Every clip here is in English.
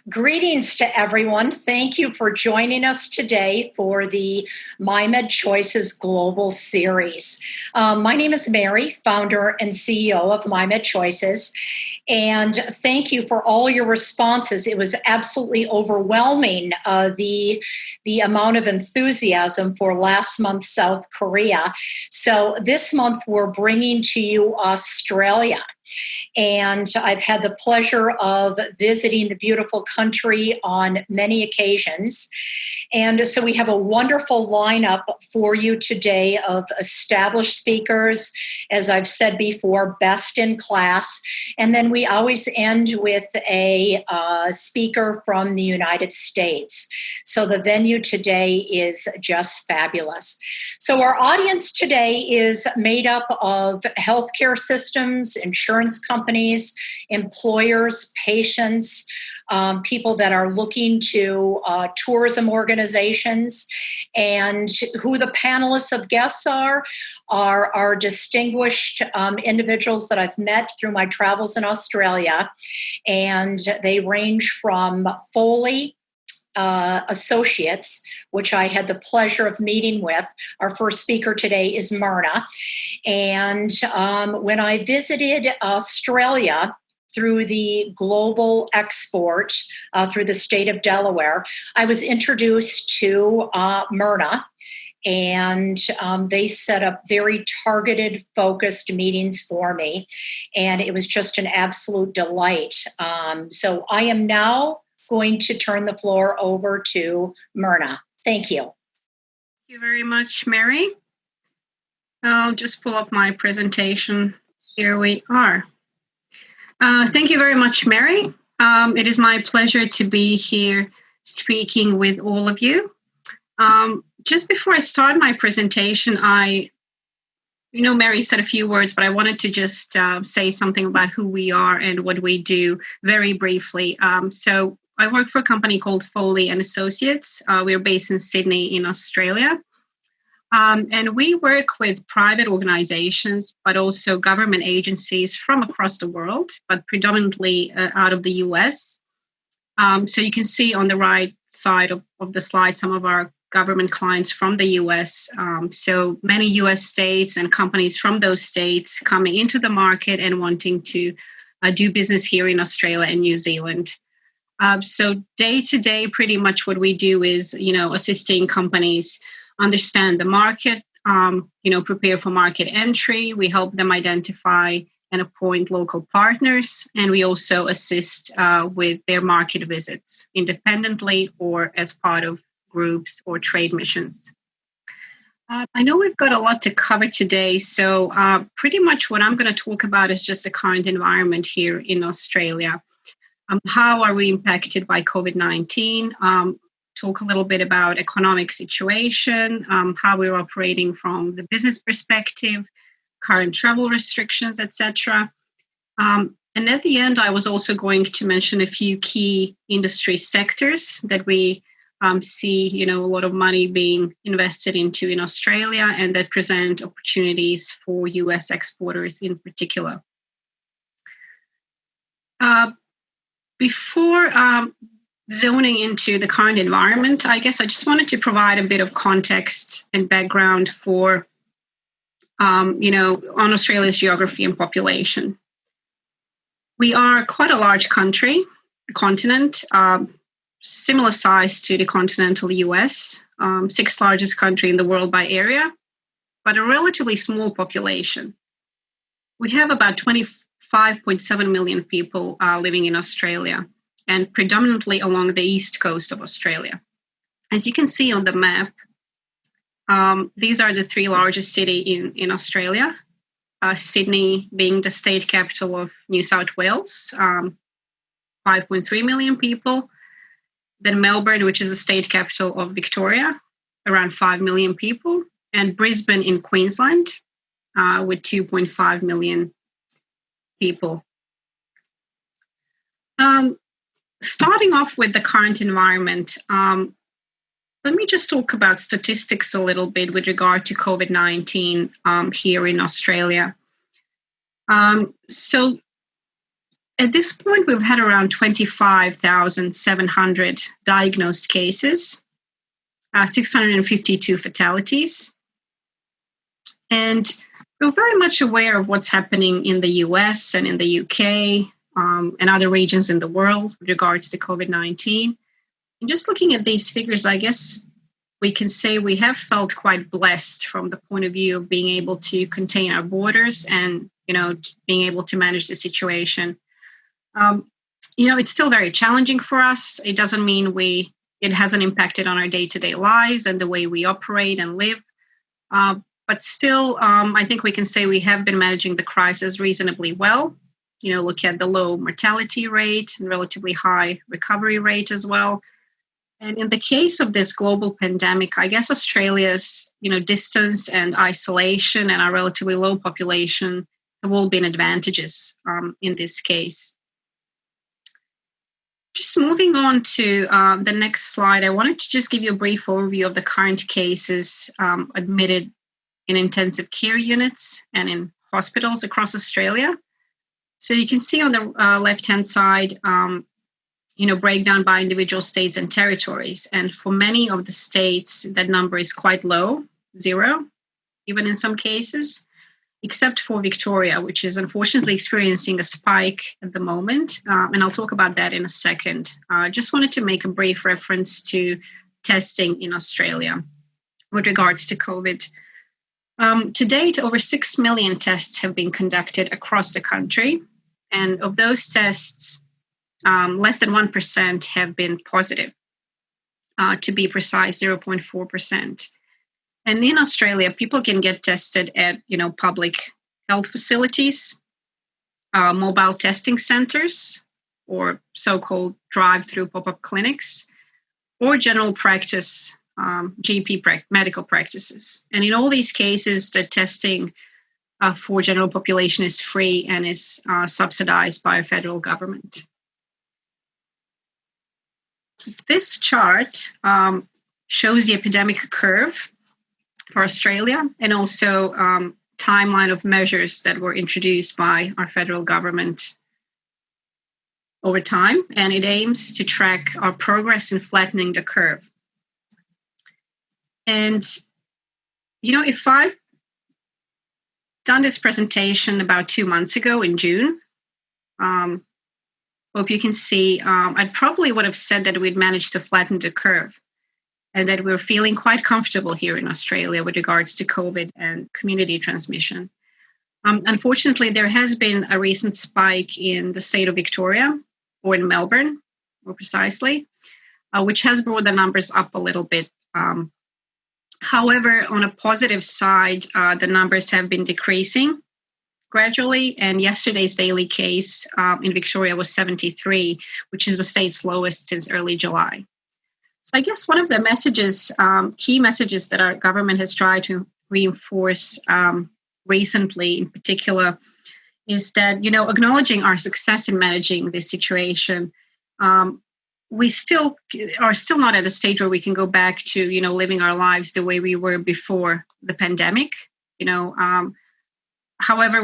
Greetings to everyone. Thank you for joining us today for the Mymedchoices Global Series. My name is Mary, founder and CEO of Mymedchoices, and thank you for all your responses. It was absolutely overwhelming, the amount of enthusiasm for last month South Korea. So this month we're bringing to you Australia. And I've had the pleasure of visiting the beautiful country on many occasions. And so we have a wonderful lineup for you today of established speakers, as I've said before, best in class. And then we always end with a speaker from the United States. So the venue today is just fabulous. So our audience today is made up of healthcare systems, insurance companies, employers, patients, people that are looking to tourism organizations. And who the panelists of guests are distinguished individuals that I've met through my travels in Australia. And they range from Foley Associates, which I had the pleasure of meeting with. Our first speaker today is Myrna. And when I visited Australia through the global export through the state of Delaware, I was introduced to Myrna, and they set up very targeted, focused meetings for me, and it was just an absolute delight. So I am now going to turn the floor over to Myrna. Thank you. Thank you very much, Mary. I'll just pull up my presentation. Here we are. Thank you very much, Mary. It is my pleasure to be here speaking with all of you. Just before I start my presentation, Mary said a few words, but I wanted to just say something about who we are and what we do very briefly. So I work for a company called Foley and Associates. We're based in Sydney in Australia. And we work with private organizations, but also government agencies from across the world, but predominantly out of the US. So you can see on the right side of the slide some of our government clients from the US. So many US states and companies from those states coming into the market and wanting to do business here in Australia and New Zealand. So day to day, pretty much what we do is, assisting companies understand the market, prepare for market entry. We help them identify and appoint local partners, and we also assist with their market visits independently or as part of groups or trade missions. I know we've got a lot to cover today, so pretty much what I'm going to talk about is just the current environment here in Australia. How are we impacted by COVID-19? Talk a little bit about economic situation, how we're operating from the business perspective, current travel restrictions, etc. And at the end, I was also going to mention a few key industry sectors that we see, a lot of money being invested into in Australia and that present opportunities for US exporters in particular. Before zoning into the current environment, I guess I just wanted to provide a bit of context and background for, on Australia's geography and population. We are quite a large continent, similar size to the continental US, sixth largest country in the world by area, but a relatively small population. We have about 25.7 million people living in Australia, and predominantly along the east coast of Australia. As you can see on the map, these are the three largest cities in Australia. Sydney being the state capital of New South Wales, 5.3 million people. Then Melbourne, which is the state capital of Victoria, around 5 million people. And Brisbane in Queensland, with 2.5 million people. Starting off with the current environment, let me just talk about statistics a little bit with regard to COVID-19 here in Australia. So At this point, we've had around 25,700 diagnosed cases, 652 fatalities. And we're very much aware of what's happening in the US and in the UK and other regions in the world with regards to COVID-19. And just looking at these figures, I guess we can say we have felt quite blessed from the point of view of being able to contain our borders and, being able to manage the situation. It's still very challenging for us. It doesn't mean it hasn't impacted on our day-to-day lives and the way we operate and live. But still, I think we can say we have been managing the crisis reasonably well. Look at the low mortality rate and relatively high recovery rate as well. And in the case of this global pandemic, I guess Australia's, distance and isolation and our relatively low population have all been advantages in this case. Just moving on to the next slide, I wanted to just give you a brief overview of the current cases admitted in intensive care units and in hospitals across Australia. So you can see on the left-hand side, breakdown by individual states and territories. And for many of the states, that number is quite low, 0, even in some cases, except for Victoria, which is unfortunately experiencing a spike at the moment. And I'll talk about that in a second. I just wanted to make a brief reference to testing in Australia with regards to COVID. To date, over 6 million tests have been conducted across the country. And of those tests, less than 1% have been positive, to be precise, 0.4%. And in Australia, people can get tested at, public health facilities, mobile testing centers, or so-called drive-through pop-up clinics, or general practice, medical practices. And in all these cases, the testing for general population is free and is subsidized by a federal government. This chart shows the epidemic curve for Australia and also timeline of measures that were introduced by our federal government over time, and it aims to track our progress in flattening the curve. And, if I'd done this presentation about 2 months ago in June, hope you can see, I probably would have said that we'd managed to flatten the curve and that we're feeling quite comfortable here in Australia with regards to COVID and community transmission. Unfortunately, there has been a recent spike in the state of Victoria, or in Melbourne, more precisely, which has brought the numbers up a little bit. However, on a positive side, the numbers have been decreasing gradually, and yesterday's daily case in Victoria was 73, which is the state's lowest since early July. So I guess one of the messages, key messages that our government has tried to reinforce recently in particular is that, acknowledging our success in managing this situation, we still are not at a stage where we can go back to, living our lives the way we were before the pandemic. However,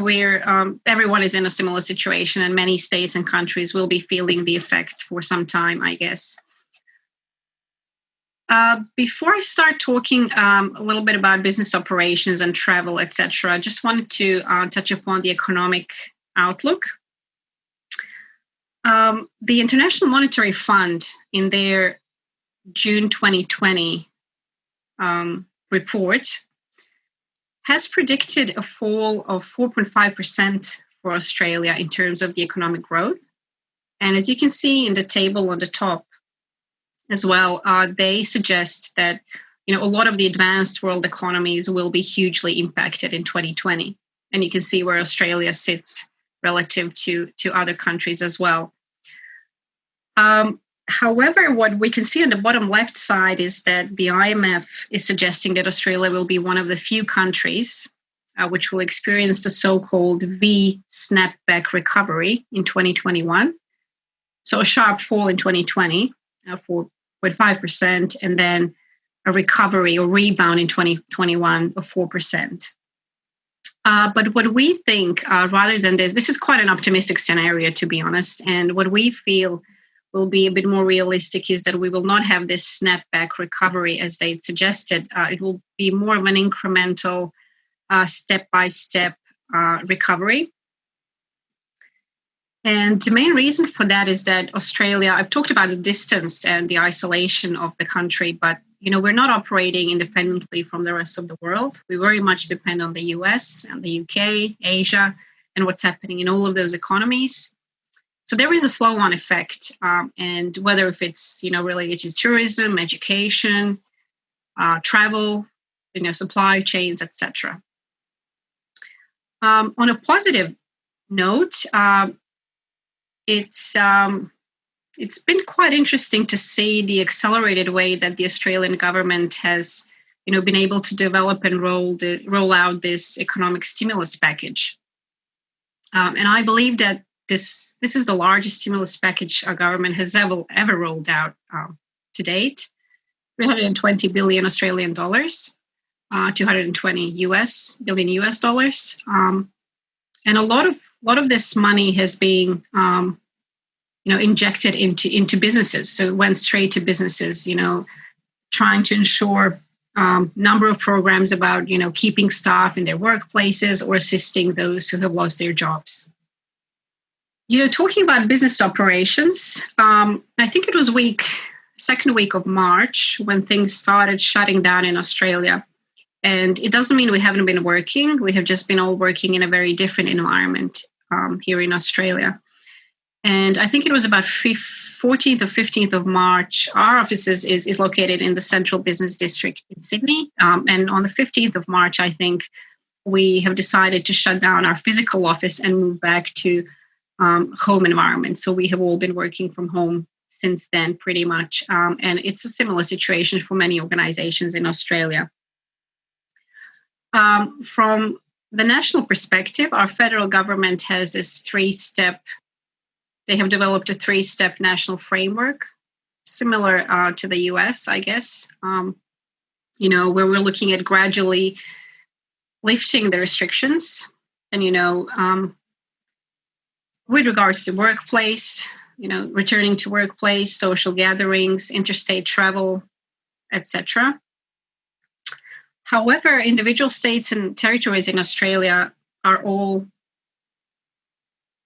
everyone is in a similar situation, and many states and countries will be feeling the effects for some time, I guess. Before I start talking a little bit about business operations and travel, etc., I just wanted to touch upon the economic outlook. The International Monetary Fund, in their June 2020 report, has predicted a fall of 4.5% for Australia in terms of the economic growth. And as you can see in the table on the top as well, they suggest that a lot of the advanced world economies will be hugely impacted in 2020. And you can see where Australia sits relative to other countries as well. However, what we can see on the bottom left side is that the IMF is suggesting that Australia will be one of the few countries which will experience the so-called V snapback recovery in 2021. So a sharp fall in 2020, 4.5%, and then a recovery or rebound in 2021 of 4%. But what we think, rather than this is quite an optimistic scenario, to be honest. And what we feel will be a bit more realistic is that we will not have this snapback recovery as they suggested. It will be more of an incremental, step-by-step recovery. And the main reason for that is that Australia, I've talked about the distance and the isolation of the country, but we're not operating independently from the rest of the world. We very much depend on the US and the UK, Asia, and what's happening in all of those economies. So there is a flow-on effect, and whether if it's related to tourism, education, travel, supply chains, etc. On a positive note, it's been quite interesting to see the accelerated way that the Australian government has, been able to develop and roll out this economic stimulus package. And I believe that this is the largest stimulus package our government has ever rolled out to date. 320 billion Australian dollars, 220 billion US dollars, and a lot of this money has been injected into businesses. So it went straight to businesses, trying to ensure number of programs about, keeping staff in their workplaces or assisting those who have lost their jobs. Talking about business operations, I think it was second week of March when things started shutting down in Australia. And it doesn't mean we haven't been working. We have just been all working in a very different environment here in Australia. And I think it was about 14th or 15th of March. Our offices is located in the Central Business District in Sydney. And on the 15th of March, I think we have decided to shut down our physical office and move back to home environment. So we have all been working from home since then, pretty much. And it's a similar situation for many organizations in Australia. From the national perspective, our federal government has this they have developed a 3-step national framework, similar to the US, I guess, where we're looking at gradually lifting the restrictions and, with regards to workplace, returning to workplace, social gatherings, interstate travel, etc. However, individual states and territories in Australia are all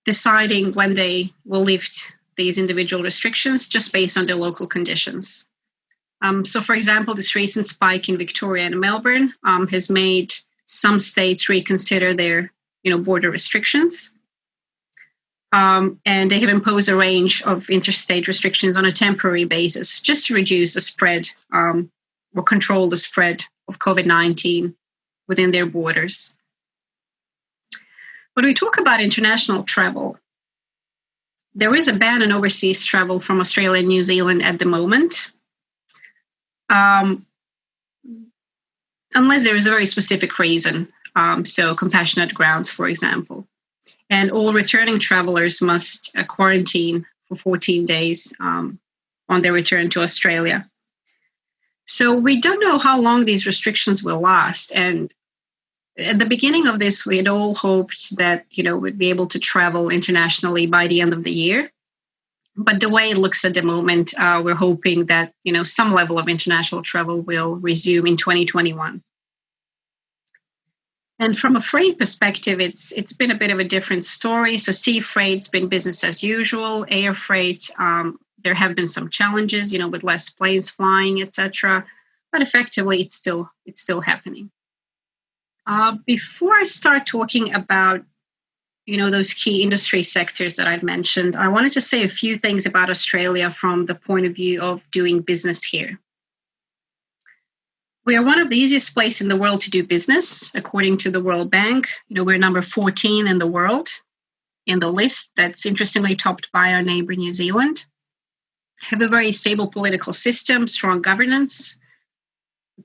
deciding when they will lift these individual restrictions just based on their local conditions. So, for example, this recent spike in Victoria and Melbourne has made some states reconsider their, border restrictions. And they have imposed a range of interstate restrictions on a temporary basis just to reduce the spread or control the spread of COVID-19 within their borders. When we talk about international travel, there is a ban on overseas travel from Australia and New Zealand at the moment, unless there is a very specific reason, so compassionate grounds, for example. And all returning travelers must quarantine for 14 days on their return to Australia. So we don't know how long these restrictions will last. And at the beginning of this, we had all hoped that, we'd be able to travel internationally by the end of the year. But the way it looks at the moment, we're hoping that, some level of international travel will resume in 2021. And from a freight perspective, it's been a bit of a different story. So sea freight's been business as usual. Air freight, there have been some challenges, with less planes flying, etc. But effectively, it's still happening. Before I start talking about, those key industry sectors that I've mentioned, I wanted to say a few things about Australia from the point of view of doing business here. We are one of the easiest places in the world to do business, according to the World Bank. We're number 14 in the world in the list. That's interestingly topped by our neighbor, New Zealand. Have a very stable political system, strong governance.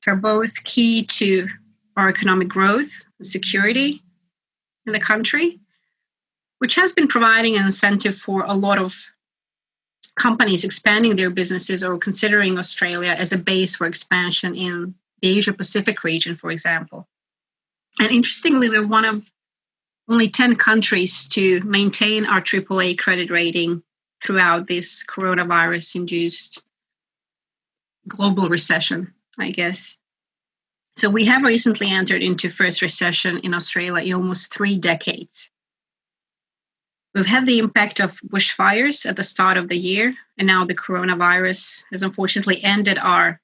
They're both key to our economic growth and security in the country, which has been providing an incentive for a lot of companies expanding their businesses or considering Australia as a base for expansion in the Asia Pacific region, for example. And interestingly, we're one of only 10 countries to maintain our AAA credit rating throughout this coronavirus-induced global recession, I guess. So we have recently entered into first recession in Australia in almost 3 decades. We've had the impact of bushfires at the start of the year, and now the coronavirus has unfortunately ended our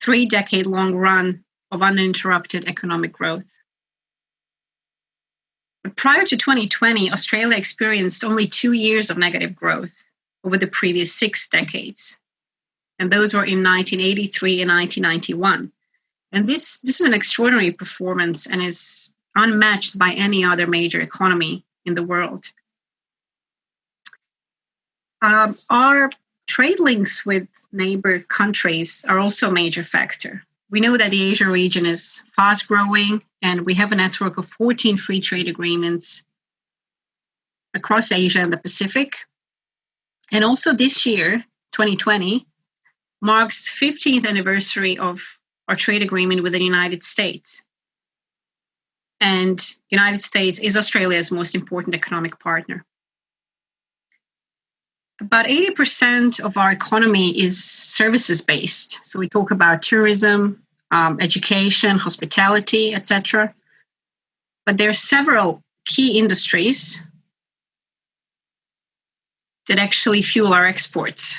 3-decade-long run of uninterrupted economic growth. But prior to 2020, Australia experienced only 2 years of negative growth over the previous 6 decades. And those were in 1983 and 1991. And this is an extraordinary performance and is unmatched by any other major economy in the world. Our trade links with neighbor countries are also a major factor. We know that the Asian region is fast growing, and we have a network of 14 free trade agreements across Asia and the Pacific. And also this year, 2020, marks the 15th anniversary of our trade agreement with the United States. And the United States is Australia's most important economic partner. About 80% of our economy is services-based. So we talk about tourism, education, hospitality, etc. But there are several key industries that actually fuel our exports.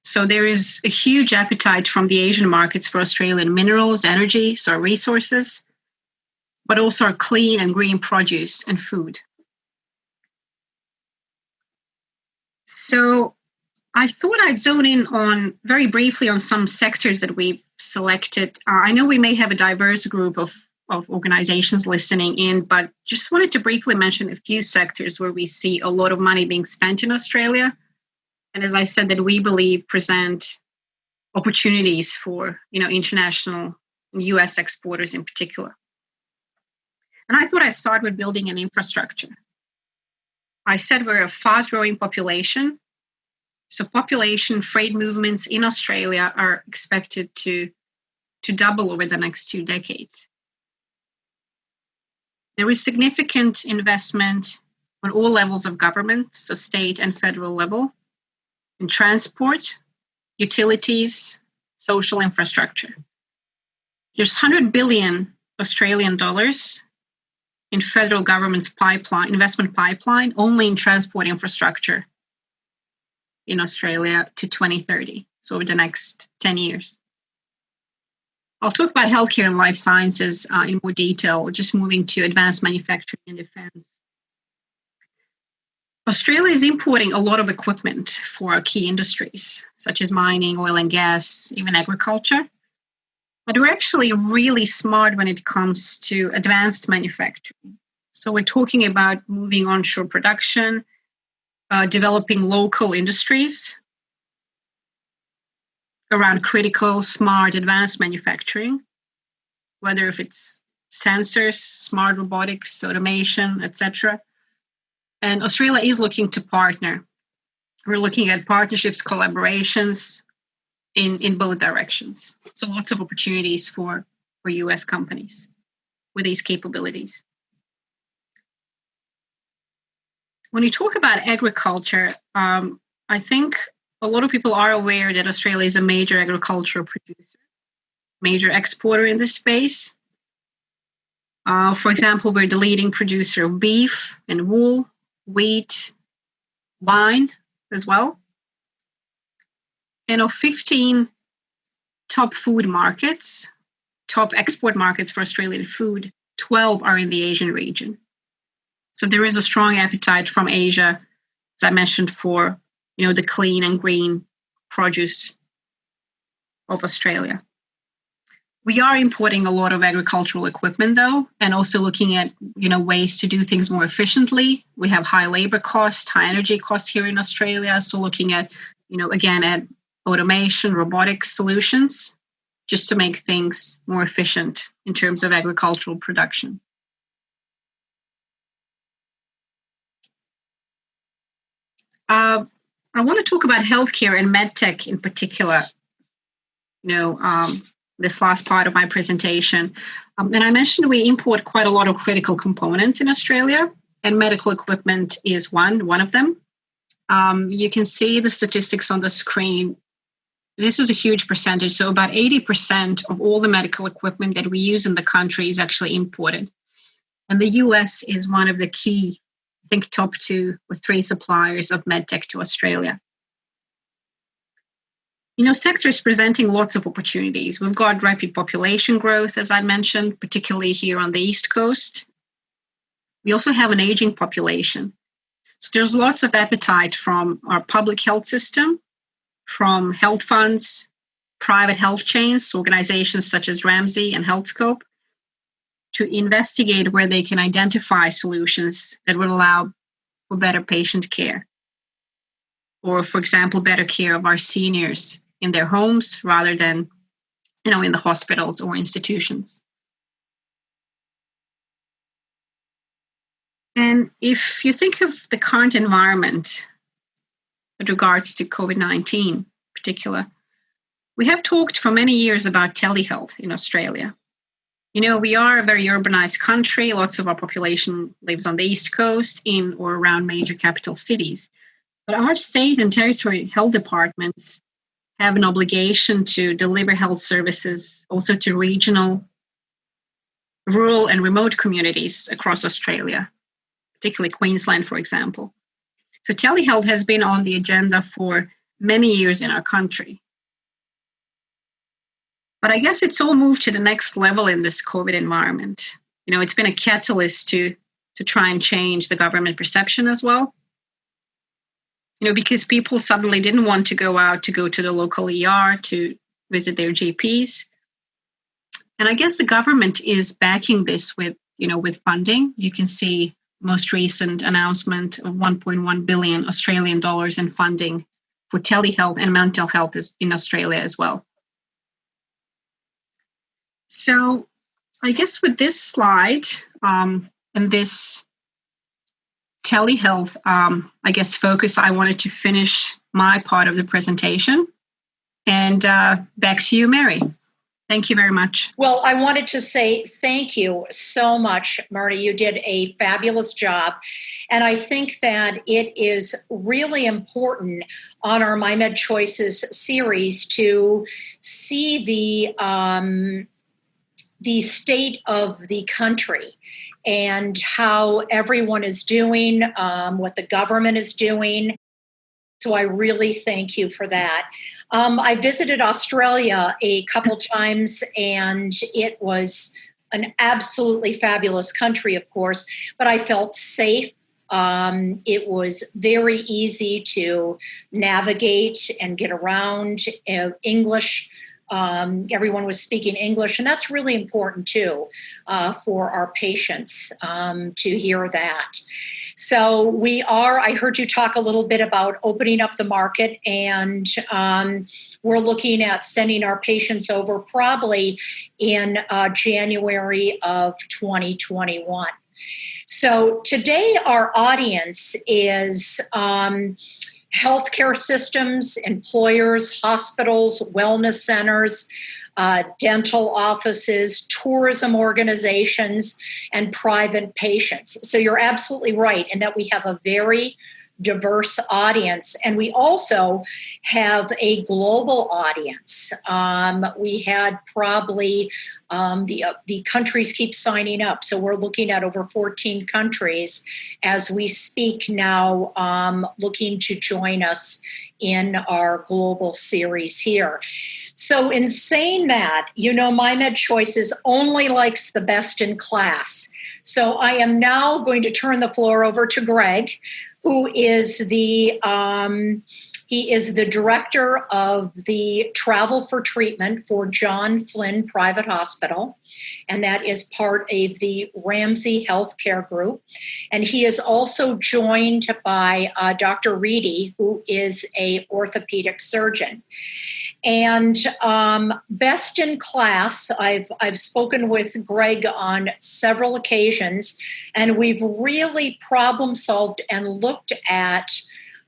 So there is a huge appetite from the Asian markets for Australian minerals, energy, so our resources, but also our clean and green produce and food. So I thought I'd zone in on very briefly on some sectors that we've selected. I know we may have a diverse group of organizations listening in, but just wanted to briefly mention a few sectors where we see a lot of money being spent in Australia. And as I said, that we believe present opportunities for international US exporters in particular. And I thought I'd start with building an infrastructure. I said we're a fast-growing population. So population freight movements in Australia are expected to double over the next 2 decades. There is significant investment on all levels of government, so state and federal level, in transport, utilities, social infrastructure. There's 100 billion Australian dollars in federal government's investment pipeline only in transport infrastructure in Australia to 2030, so over the next 10 years. I'll talk about healthcare and life sciences in more detail, just moving to advanced manufacturing and defense. Australia is importing a lot of equipment for our key industries, such as mining, oil and gas, even agriculture. But we're actually really smart when it comes to advanced manufacturing. So we're talking about moving onshore production, developing local industries around critical, smart, advanced manufacturing, whether if it's sensors, smart robotics, automation, etc. And Australia is looking to partner. We're looking at partnerships, collaborations in both directions. So lots of opportunities for US companies with these capabilities. When you talk about agriculture, I think a lot of people are aware that Australia is a major agricultural producer, major exporter in this space. For example, we're the leading producer of beef and wool, wheat, wine as well. And of 15 top food markets, top export markets for Australian food, 12 are in the Asian region. So there is a strong appetite from Asia, as I mentioned, for the clean and green produce of Australia. We are importing a lot of agricultural equipment, though, and also looking at ways to do things more efficiently. We have high labor costs, high energy costs here in Australia. So looking at, again, at automation, robotics solutions, just to make things more efficient in terms of agricultural production. I want to talk about healthcare and medtech in particular. This last part of my presentation. And I mentioned we import quite a lot of critical components in Australia, and medical equipment is one of them. You can see the statistics on the screen. This is a huge percentage. So about 80% of all the medical equipment that we use in the country is actually imported. And the US is one of the key, I think, top 2 or 3 suppliers of medtech to Australia. Sector is presenting lots of opportunities. We've got rapid population growth, as I mentioned, particularly here on the East Coast. We also have an aging population. So there's lots of appetite from our public health system, from health funds, private health chains, organizations such as Ramsay and HealthScope, to investigate where they can identify solutions that would allow for better patient care. Or, for example, better care of our seniors in their homes rather than, in the hospitals or institutions. And if you think of the current environment with regards to COVID-19 in particular, we have talked for many years about telehealth in Australia. We are a very urbanized country. Lots of our population lives on the East Coast, in or around major capital cities. But our state and territory health departments have an obligation to deliver health services also to regional, rural, and remote communities across Australia, particularly Queensland, for example. So telehealth has been on the agenda for many years in our country. But I guess it's all moved to the next level in this COVID environment. It's been a catalyst to try and change the government perception as well. Because people suddenly didn't want to go to the local ER to visit their GPs. And I guess the government is backing this with funding. You can see most recent announcement of 1.1 billion Australian dollars in funding for telehealth and mental health in Australia as well. So I guess with this slide and this telehealth, focus, I wanted to finish my part of the presentation. And back to you, Mary. Thank you very much. Well, I wanted to say thank you so much, Marty. You did a fabulous job. And I think that it is really important on our Mymedchoices series to see the state of the country and how everyone is doing, what the government is doing. So I really thank you for that. I visited Australia a couple times, and it was an absolutely fabulous country, of course, but I felt safe. It was very easy to navigate and get around. English. Everyone was speaking English, and that's really important too for our patients to hear that. So I heard you talk a little bit about opening up the market, and we're looking at sending our patients over probably in January of 2021. So today our audience is healthcare systems, employers, hospitals, wellness centers, dental offices, tourism organizations, and private patients. So you're absolutely right in that we have a very diverse audience, and we also have a global audience. We had probably the countries keep signing up, so we're looking at over 14 countries as we speak now, looking to join us in our global series here. So in saying that, Mymedchoices only likes the best in class. So I am now going to turn the floor over to Greg, who is the director of the Travel for Treatment for John Flynn Private Hospital, and that is part of the Ramsay Healthcare Group. And he is also joined by Dr. Reedy, who is an orthopedic surgeon. And best in class, I've spoken with Greg on several occasions, and we've really problem solved and looked at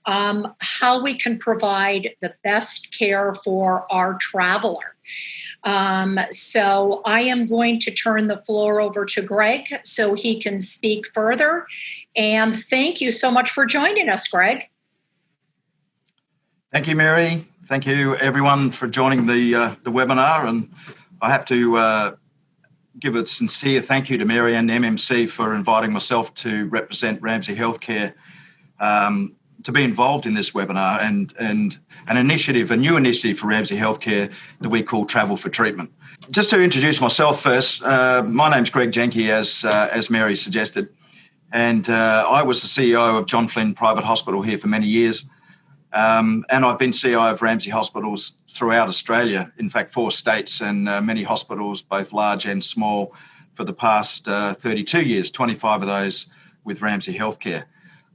how we can provide the best care for our traveler. So I am going to turn the floor over to Greg so he can speak further. And thank you so much for joining us, Greg. Thank you, Mary. Thank you, everyone, for joining the webinar. And I have to give a sincere thank you to Mary and MMC for inviting myself to represent Ramsay Healthcare to be involved in this webinar and an initiative, a new initiative for Ramsay Healthcare that we call Travel for Treatment. Just to introduce myself first, my name's Greg Jenke, as Mary suggested, and I was the CEO of John Flynn Private Hospital here for many years. And I've been CEO of Ramsay Hospitals throughout Australia, in fact, 4 states and many hospitals, both large and small, for the past 32 years, 25 of those with Ramsay Healthcare.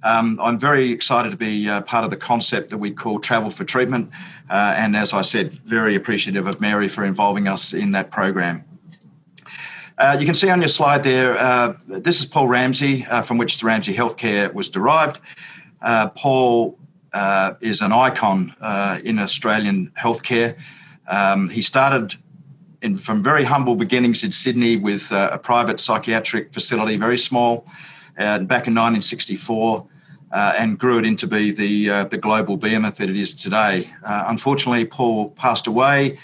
I'm very excited to be part of the concept that we call Travel for Treatment. And as I said, very appreciative of Mary for involving us in that program. You can see on your slide there, this is Paul Ramsay, from which the Ramsay Healthcare was derived. Paul is an icon in Australian healthcare. He started from very humble beginnings in Sydney with a private psychiatric facility, very small, back in 1964, and grew it into be the global behemoth that it is today. Unfortunately, Paul passed away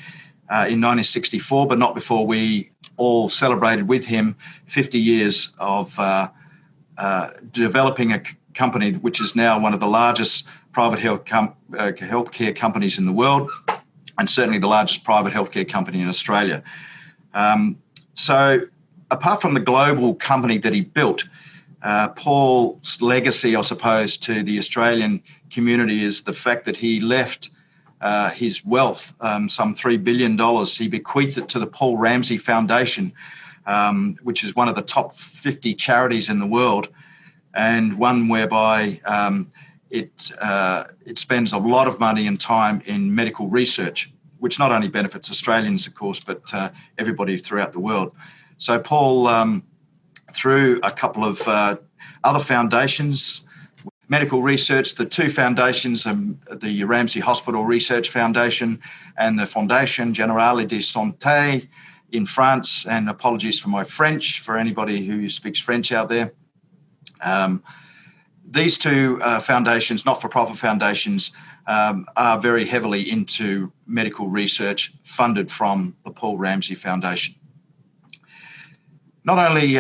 in 1964, but not before we all celebrated with him 50 years of developing a company which is now one of the largest private healthcare companies in the world, and certainly the largest private healthcare company in Australia. So apart from the global company that he built, Paul's legacy, I suppose, to the Australian community is the fact that he left his wealth, some $3 billion. He bequeathed it to the Paul Ramsay Foundation, which is one of the top 50 charities in the world, and one whereby it spends a lot of money and time in medical research, which not only benefits Australians, of course, but everybody throughout the world. So Paul, through a couple of other foundations, medical research, the 2 foundations, the Ramsay Hospital Research Foundation and the Fondation Générale de Santé in France, and apologies for my French, for anybody who speaks French out there. These 2 foundations, not-for-profit foundations, are very heavily into medical research funded from the Paul Ramsay Foundation. Not only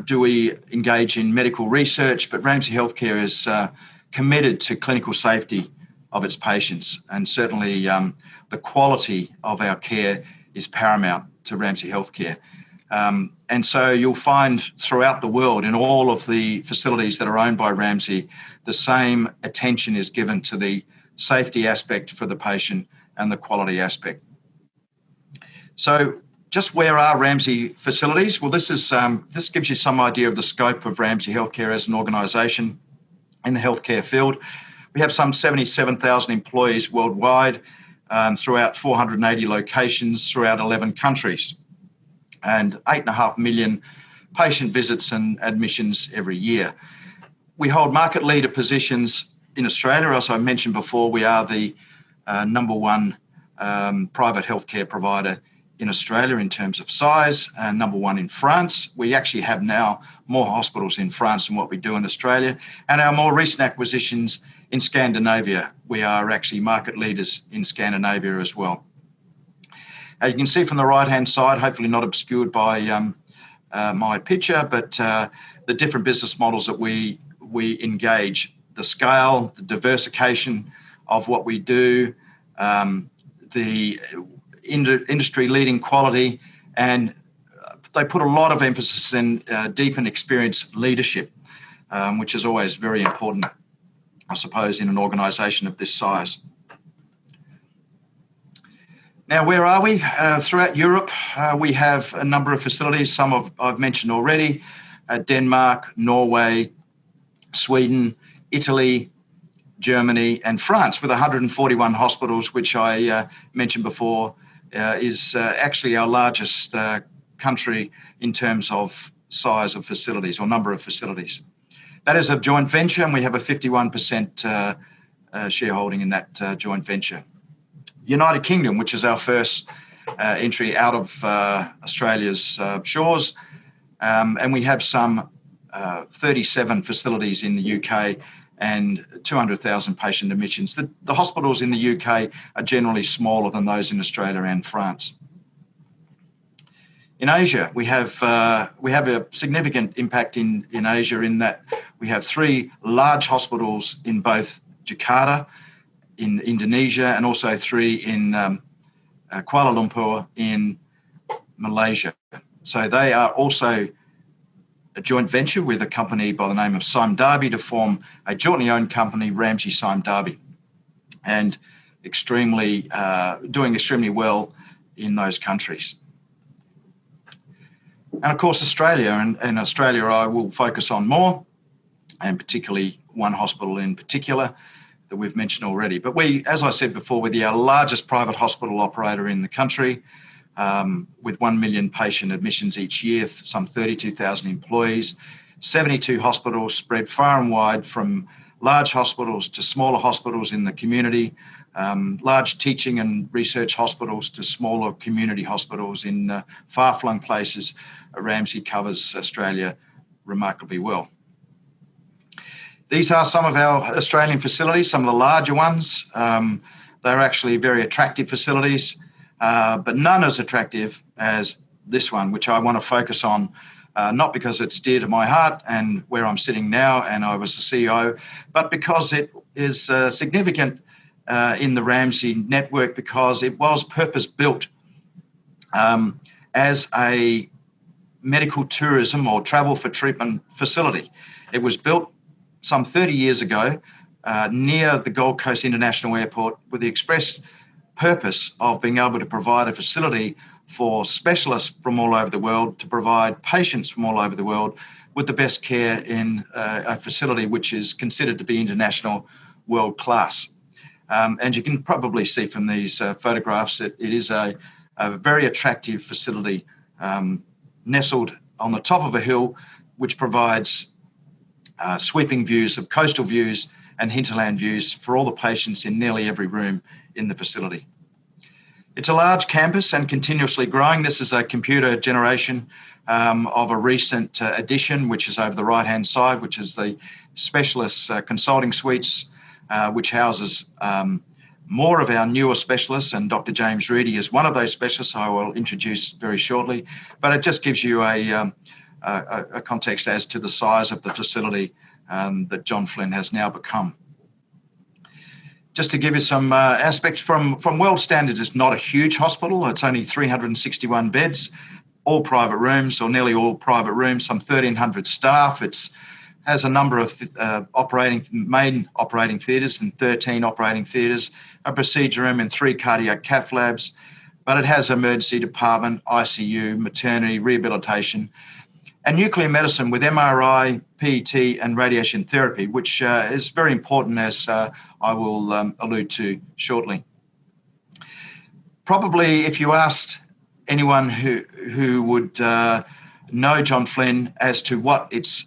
do we engage in medical research, but Ramsay Healthcare is committed to clinical safety of its patients, and certainly the quality of our care is paramount to Ramsay Healthcare. And so you'll find throughout the world, in all of the facilities that are owned by Ramsay, the same attention is given to the safety aspect for the patient and the quality aspect. So just where are Ramsay facilities? Well, this gives you some idea of the scope of Ramsay Healthcare as an organisation in the healthcare field. We have some 77,000 employees worldwide, throughout 480 locations throughout 11 countries, and 8.5 million patient visits and admissions every year. We hold market leader positions in Australia. As I mentioned before, we are the number 1 private healthcare provider in Australia in terms of size, and number 1 in France. We actually have now more hospitals in France than what we do in Australia. And our more recent acquisitions in Scandinavia, we are actually market leaders in Scandinavia as well. You can see from the right-hand side, hopefully not obscured by my picture, but the different business models that we engage, the scale, the diversification of what we do, the industry-leading quality, and they put a lot of emphasis in deep and experienced leadership, which is always very important, I suppose, in an organisation of this size. Now, where are we? Throughout Europe, we have a number of facilities. Some I've mentioned already: Denmark, Norway, Sweden, Italy, Germany, and France, with 141 hospitals, which I mentioned before, is actually our largest country in terms of size of facilities or number of facilities. That is a joint venture, and we have a 51% shareholding in that joint venture. United Kingdom, which is our first entry out of Australia's shores, and we have some 37 facilities in the UK and 200,000 patient admissions. The hospitals in the UK are generally smaller than those in Australia and France. In Asia, we have a significant impact in Asia in that we have 3 large hospitals in both Jakarta, in Indonesia, and also 3 in Kuala Lumpur in Malaysia. So they are also a joint venture with a company by the name of Sime Darby to form a jointly owned company, Ramsay Sime Darby, and doing extremely well in those countries. And of course, Australia, and Australia I will focus on more, and particularly one hospital in particular that we've mentioned already. But we, as I said before, we're the largest private hospital operator in the country, with 1 million patient admissions each year, some 32,000 employees, 72 hospitals spread far and wide, from large hospitals to smaller hospitals in the community, large teaching and research hospitals to smaller community hospitals in far-flung places. Ramsay covers Australia remarkably well. These are some of our Australian facilities, some of the larger ones. They're actually very attractive facilities, but none as attractive as this one, which I want to focus on, not because it's dear to my heart and where I'm sitting now and I was the CEO, but because it is significant in the Ramsay network, because it was purpose-built as a medical tourism or travel for treatment facility. It was built some 30 years ago near the Gold Coast International Airport with the express purpose of being able to provide a facility for specialists from all over the world, to provide patients from all over the world with the best care in a facility which is considered to be international world class. And you can probably see from these photographs that it is a very attractive facility, nestled on the top of a hill, which provides sweeping views of coastal views and hinterland views for all the patients in nearly every room in the facility. It's a large campus and continuously growing. This is a computer generation of a recent addition, which is over the right-hand side, which is the specialist consulting suites, which houses more of our newer specialists, and Dr. James Reedy is one of those specialists I will introduce very shortly. But it just gives you a context as to the size of the facility that John Flynn has now become. Just to give you some aspects from world standards, it's not a huge hospital. It's only 361 beds, all private rooms, or nearly all private rooms, some 1,300 staff. It has a number of main operating theatres and 13 operating theatres, a procedure room and 3 cardiac cath labs, but it has emergency department, ICU, maternity, rehabilitation, and nuclear medicine with MRI, PET, and radiation therapy, which is very important, as I will allude to shortly. Probably, if you asked anyone who would know John Flynn as to what its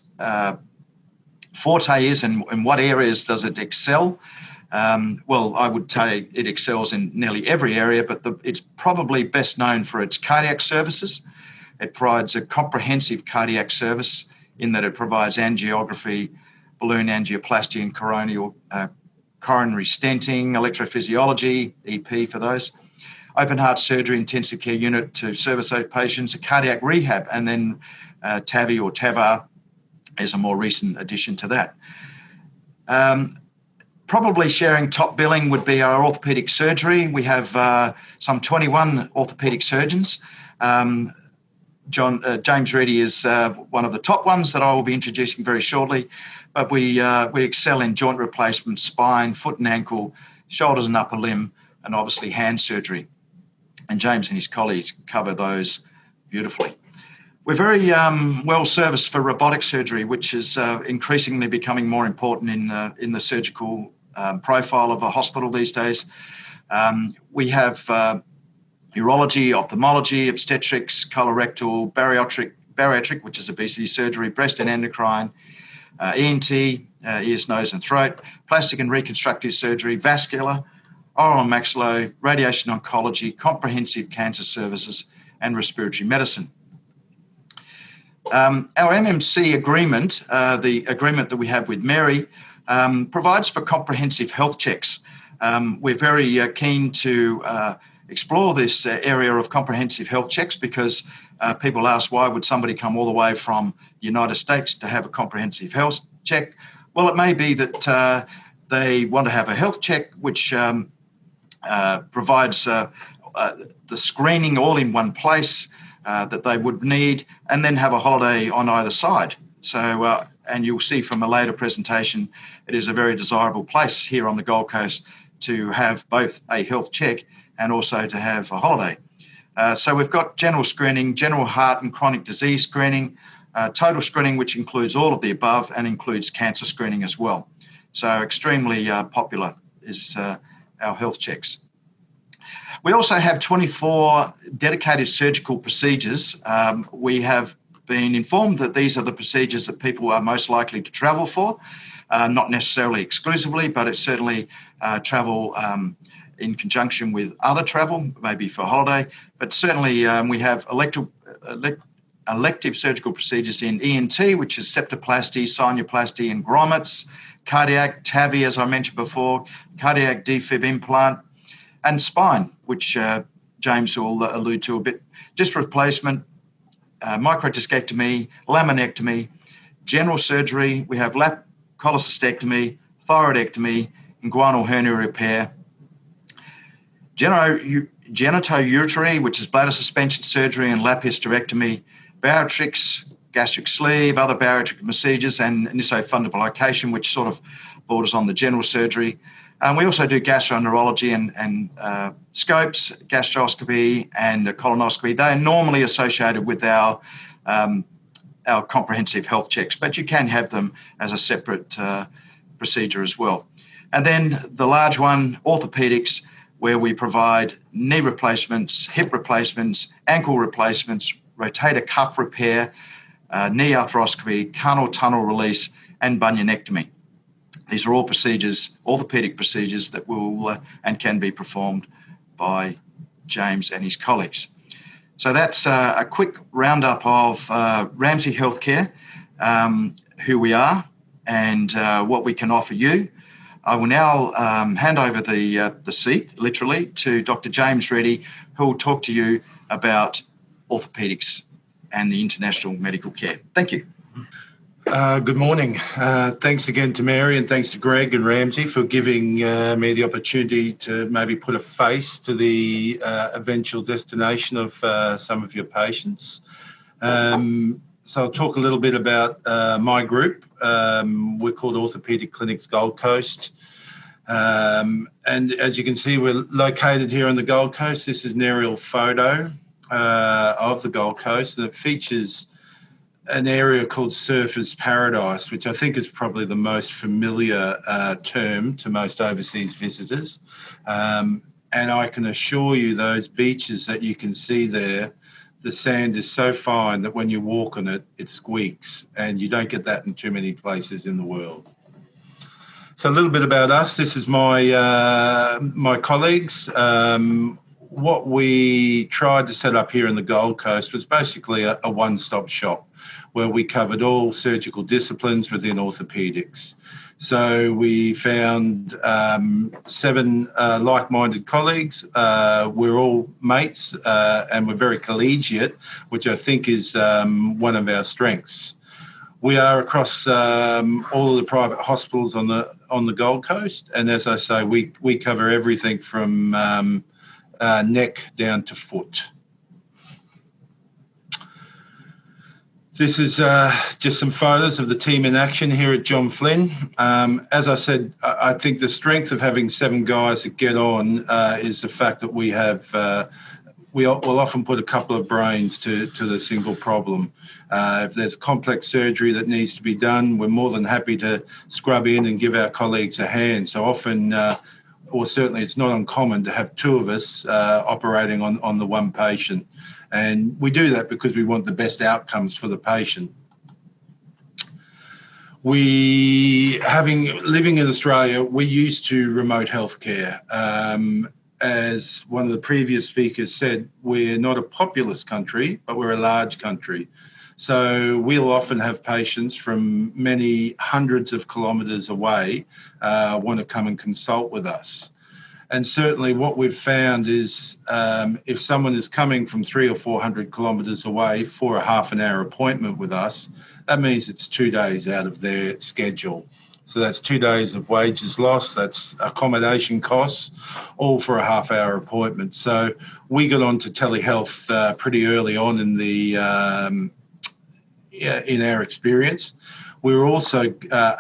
forte is and in what areas does it excel, well, I would say it excels in nearly every area, but it's probably best known for its cardiac services. It provides a comprehensive cardiac service in that it provides angiography, balloon angioplasty and coronary stenting, electrophysiology, EP for those, open heart surgery, intensive care unit to service those patients, a cardiac rehab, and then TAVI or TAVR is a more recent addition to that. Probably sharing top billing would be our orthopaedic surgery. We have some 21 orthopaedic surgeons. James Reedy is one of the top ones that I will be introducing very shortly, but we excel in joint replacement, spine, foot and ankle, shoulders and upper limb, and obviously hand surgery. And James and his colleagues cover those beautifully. We're very well serviced for robotic surgery, which is increasingly becoming more important in the surgical profile of a hospital these days. We have urology, ophthalmology, obstetrics, colorectal, bariatric, which is obesity surgery, breast and endocrine, ENT, ears, nose and throat, plastic and reconstructive surgery, vascular, oral and maxillo, radiation oncology, comprehensive cancer services, and respiratory medicine. Our MMC agreement, the agreement that we have with Mary, provides for comprehensive health checks. We're very keen to explore this area of comprehensive health checks because people ask, why would somebody come all the way from the United States to have a comprehensive health check? Well, it may be that they want to have a health check which provides the screening all in one place that they would need, and then have a holiday on either side. So, and you'll see from a later presentation, it is a very desirable place here on the Gold Coast to have both a health check and also to have a holiday. So we've got general screening, general heart and chronic disease screening, total screening, which includes all of the above and includes cancer screening as well. So extremely popular is our health checks. We also have 24 dedicated surgical procedures. We have been informed that these are the procedures that people are most likely to travel for, not necessarily exclusively, but it's certainly travel in conjunction with other travel, maybe for holiday. But certainly we have elective surgical procedures in ENT, which is septoplasty, sinuplasty, and grommets, cardiac, TAVI, as I mentioned before, cardiac defib implant, and spine, which James will allude to a bit, disc replacement, microdiscectomy, laminectomy, general surgery. We have lap cholecystectomy, thyroidectomy, inguinal hernia repair, genitouretary, which is bladder suspension surgery and lap hysterectomy, bariatrics, gastric sleeve, other bariatric procedures, and nisofundoplication, which sort of borders on the general surgery. We also do gastroenterology and scopes, gastroscopy, and colonoscopy. They are normally associated with our comprehensive health checks, but you can have them as a separate procedure as well. And then the large one, orthopedics, where we provide knee replacements, hip replacements, ankle replacements, rotator cuff repair, knee arthroscopy, carnal tunnel release, and bunionectomy. These are all procedures, orthopedic procedures that will and can be performed by James and his colleagues. So that's a quick roundup of Ramsay Healthcare, who we are and what we can offer you. I will now hand over the seat, literally, to Dr. James Reddy, who will talk to you about orthopedics and the international medical care. Thank you. Good morning. Thanks again to Mary and thanks to Greg and Ramsay for giving me the opportunity to maybe put a face to the eventual destination of some of your patients. So I'll talk a little bit about my group. We're called Orthopaedic Clinics Gold Coast. And as you can see, we're located here on the Gold Coast. This is an aerial photo of the Gold Coast, and it features an area called Surfers Paradise, which I think is probably the most familiar term to most overseas visitors. And I can assure you those beaches that you can see there, the sand is so fine that when you walk on it, it squeaks, and you don't get that in too many places in the world. So a little bit about us. This is my my colleagues. What we tried to set up here in the Gold Coast was basically a one-stop shop where we covered all surgical disciplines within orthopedics. So we found 7 like-minded colleagues. We're all mates and we're very collegiate, which I think is one of our strengths. We are across all of the private hospitals on the Gold Coast, and as I say, we cover everything from neck down to foot. This is just some photos of the team in action here at John Flynn. As I said, I think the strength of having 7 guys that get on is the fact that we have, we'll often put a couple of brains to the single problem. If there's complex surgery that needs to be done, we're more than happy to scrub in and give our colleagues a hand. So often, or certainly it's not uncommon to have 2 of us operating on the one patient. And we do that because we want the best outcomes for the patient. living in Australia, we used to remote healthcare. As one of the previous speakers said, we're not a populous country, but we're a large country. So we'll often have patients from many hundreds of kilometres away want to come and consult with us. And certainly what we've found is if someone is coming from 300 or 400 kilometres away for a half an hour appointment with us, that means it's 2 days out of their schedule. So that's 2 days of wages lost, that's accommodation costs, all for a half hour appointment. So we got onto telehealth pretty early on in our experience. We were also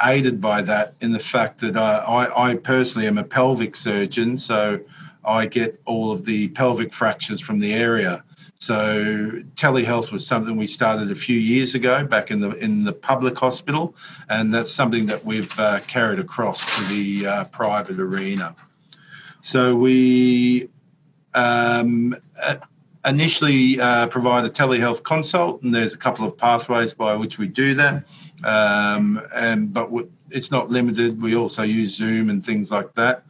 aided by that in the fact that I personally am a pelvic surgeon, so I get all of the pelvic fractures from the area. So telehealth was something we started a few years ago back in the public hospital, and that's something that we've carried across to the private arena. So we initially provide a telehealth consult, and there's a couple of pathways by which we do that. But it's not limited. We also use Zoom and things like that.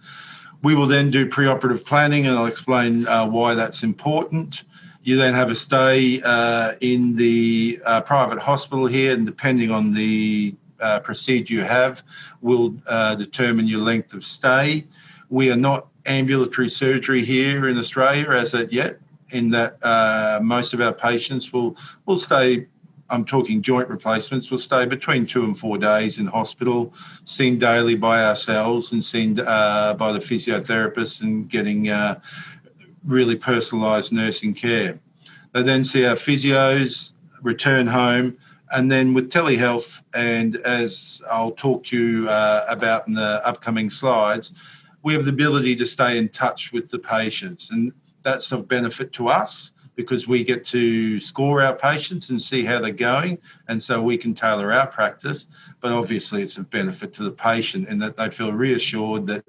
We will then do preoperative planning, and I'll explain why that's important. You then have a stay in the private hospital here, and depending on the procedure you have, will determine your length of stay. We are not ambulatory surgery here in Australia as at yet, in that most of our patients will stay, I'm talking joint replacements, will stay between 2 and 4 days in hospital, seen daily by ourselves and seen by the physiotherapists, and getting really personalised nursing care. They then see our physios, return home, and then with telehealth, and as I'll talk to you about in the upcoming slides, we have the ability to stay in touch with the patients, and that's of benefit to us because we get to score our patients and see how they're going, and so we can tailor our practice. But obviously it's of benefit to the patient in that they feel reassured that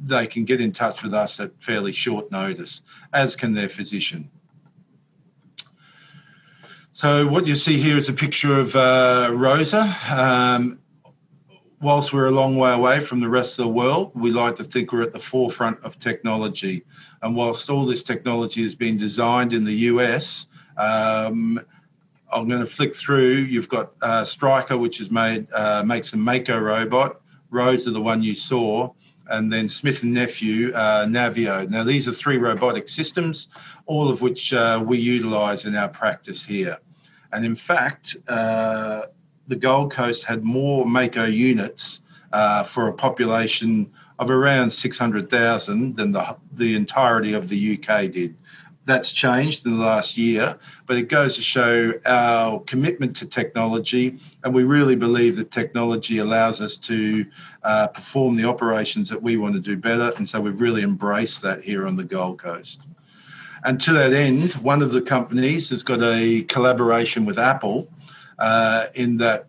they can get in touch with us at fairly short notice, as can their physician. So what you see here is a picture of Rosa. Whilst we're a long way away from the rest of the world, we like to think we're at the forefront of technology. And whilst all this technology has been designed in the US, I'm going to flick through. You've got Stryker, which is makes a Mako robot. Rosa, the one you saw, and then Smith & Nephew, Navio. Now, these are 3 robotic systems, all of which we utilise in our practice here. And in fact, the Gold Coast had more Mako units for a population of around 600,000 than the entirety of the UK did. That's changed in the last year, but it goes to show our commitment to technology, and we really believe that technology allows us to perform the operations that we want to do better, and so we've really embraced that here on the Gold Coast. And to that end, one of the companies has got a collaboration with Apple in that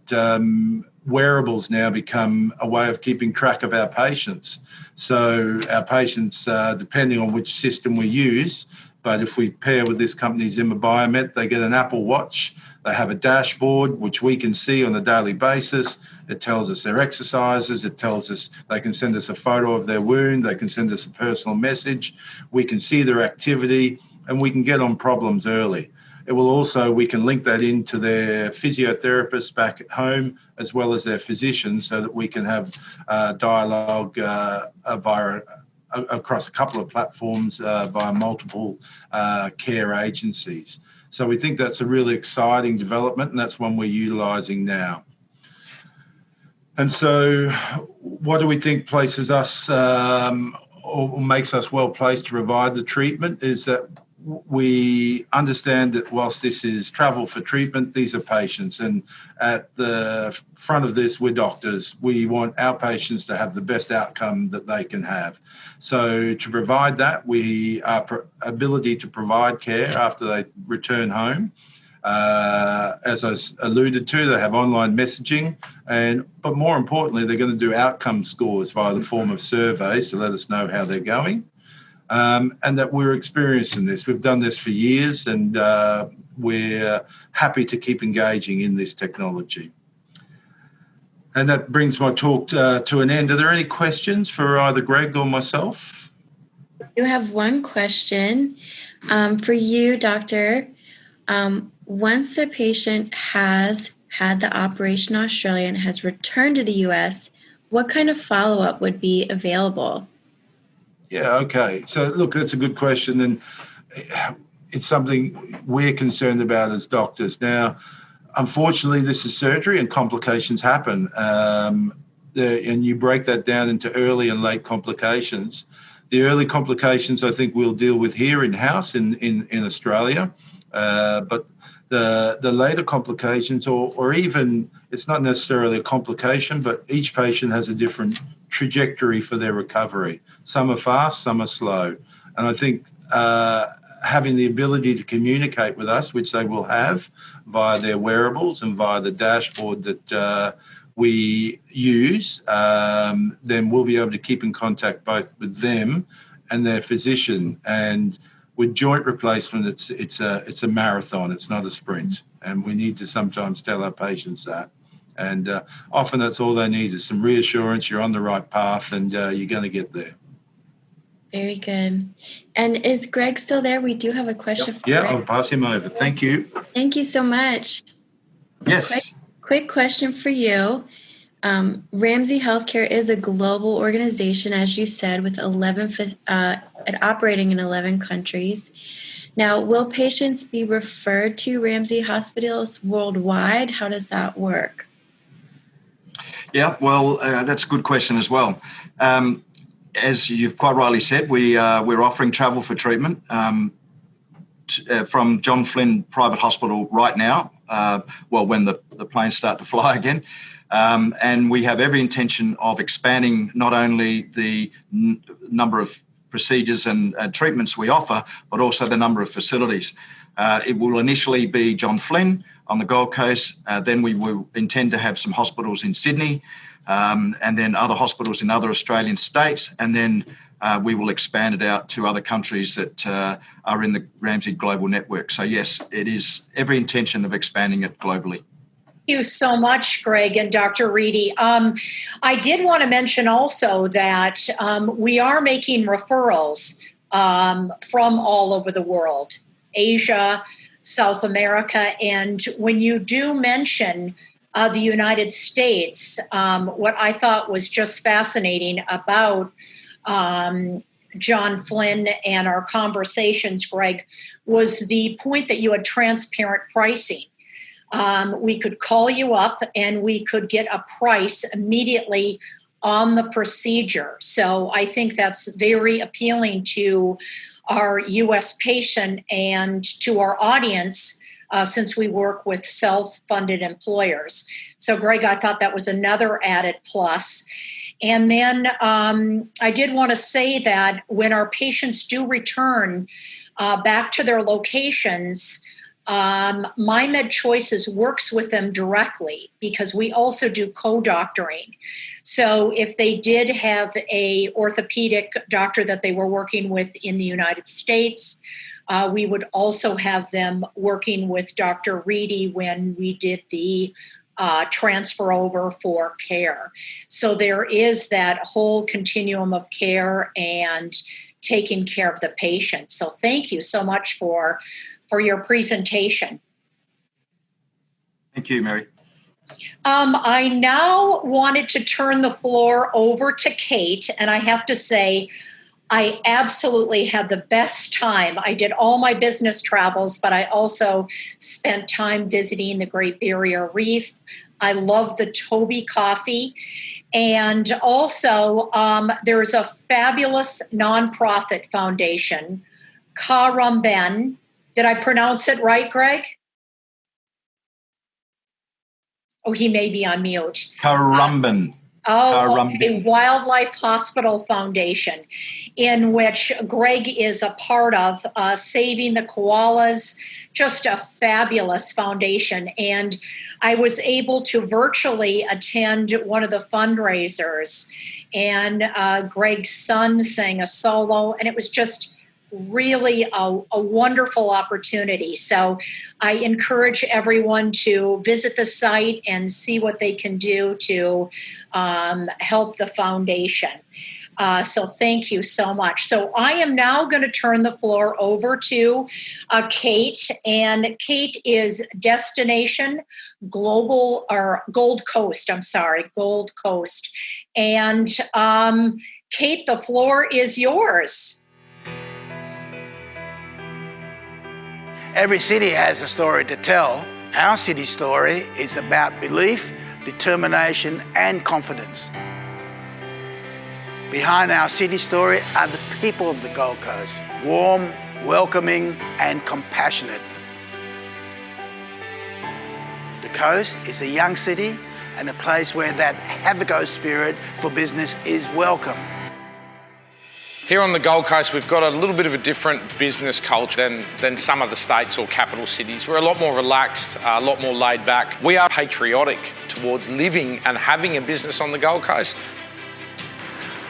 wearables now become a way of keeping track of our patients. So our patients, depending on which system we use, but if we pair with this company, Zimmer Biomet, they get an Apple Watch. They have a dashboard, which we can see on a daily basis. It tells us their exercises. It tells us they can send us a photo of their wound. They can send us a personal message. We can see their activity, and we can get on problems early. It will also, we can link that into their physiotherapists back at home, as well as their physicians, so that we can have dialogue across a couple of platforms via multiple care agencies. So we think that's a really exciting development, and that's one we're utilising now. And so what do we think places us or makes us well placed to provide the treatment is that we understand that whilst this is travel for treatment, these are patients, and at the front of this, we're doctors. We want our patients to have the best outcome that they can have. So to provide that, we are ability to provide care after they return home. As I alluded to, they have online messaging, but more importantly, they're going to do outcome scores via the form of surveys to let us know how they're going. And that we're experiencing this. We've done this for years, and we're happy to keep engaging in this technology. And that brings my talk to an end. Are there any questions for either Greg or myself? You have one question for you, Doctor. Once the patient has had the operation in Australia and has returned to the US, what kind of follow-up would be available? Yeah, okay. So look, that's a good question. And it's something we're concerned about as doctors. Now, unfortunately, this is surgery and complications happen. And you break that down into early and late complications. The early complications, I think, we'll deal with here in-house in Australia. But the later complications, or even, it's not necessarily a complication, but each patient has a different trajectory for their recovery. Some are fast, some are slow. And I think having the ability to communicate with us, which they will have via their wearables and via the dashboard that we use, then we'll be able to keep in contact both with them and their physician. And with joint replacement, it's a marathon. It's not a sprint, and we need to sometimes tell our patients that. And often that's all they need is some reassurance. You're on the right path, and you're going to get there. Very good. And is Greg still there? We do have a question. Yeah, I'll pass him over. Thank you. Thank you so much. Yes. Quick question for you. Ramsay Healthcare is a global organization, as you said, with operating in 11 countries. Now, will patients be referred to Ramsay hospitals worldwide? How does that work? Yeah, well, that's a good question as well. As you've quite rightly said, we're offering travel for treatment from John Flynn Private Hospital right now, when the planes start to fly again. And we have every intention of expanding not only the number of procedures and treatments we offer, but also the number of facilities. It will initially be John Flynn on the Gold Coast. Then we will intend to have some hospitals in Sydney, and then other hospitals in other Australian states. And then we will expand it out to other countries that are in the Ramsay Global Network. So yes, it is every intention of expanding it globally. Thank you so much, Greg and Dr. Reedy. I did want to mention also that we are making referrals from all over the world, Asia, South America. And when you do mention the United States, what I thought was just fascinating about John Flynn and our conversations, Greg, was the point that you had transparent pricing. We could call you up and we could get a price immediately on the procedure. So I think that's very appealing to our U.S. patient and to our audience since we work with self-funded employers. So Greg, I thought that was another added plus. And then I did want to say that when our patients do return back to their locations, Mymedchoices works with them directly because we also do co-doctoring. So if they did have a orthopedic doctor that they were working with in the United States, we would also have them working with Dr. Reedy when we did the transfer over for care. So there is that whole continuum of care and taking care of the patient. So thank you so much for your presentation. Thank you, Mary. I now wanted to turn the floor over to Kate, and I have to say, I absolutely had the best time. I did all my business travels, but I also spent time visiting the Great Barrier Reef. I love the Toby coffee. And also, there's a fabulous nonprofit foundation, Karumben. Did I pronounce it right, Greg? Oh, he may be on mute. Karumben. A Wildlife Hospital Foundation, in which Greg is a part of, saving the koalas. Just a fabulous foundation. And I was able to virtually attend one of the fundraisers. And Greg's son sang a solo, and it was just really a wonderful opportunity. So I encourage everyone to visit the site and see what they can do to help the foundation. So thank you so much. So I am now going to turn the floor over to Kate, and Kate is Destination Global or Gold Coast. I'm sorry, Gold Coast. And Kate, the floor is yours. Every city has a story to tell. Our city story is about belief, determination, and confidence. Behind our city story are the people of the Gold Coast, warm, welcoming, and compassionate. The coast is a young city and a place where that have-a-go spirit for business is welcome. Here on the Gold Coast, we've got a little bit of a different business culture than some of the states or capital cities. We're a lot more relaxed, a lot more laid back. We are patriotic towards living and having a business on the Gold Coast.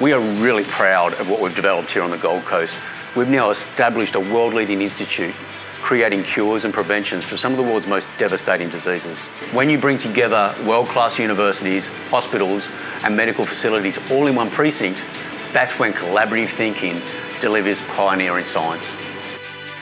We are really proud of what we've developed here on the Gold Coast. We've now established a world-leading institute creating cures and preventions for some of the world's most devastating diseases. When you bring together world-class universities, hospitals, and medical facilities all in one precinct, that's when collaborative thinking delivers pioneering science.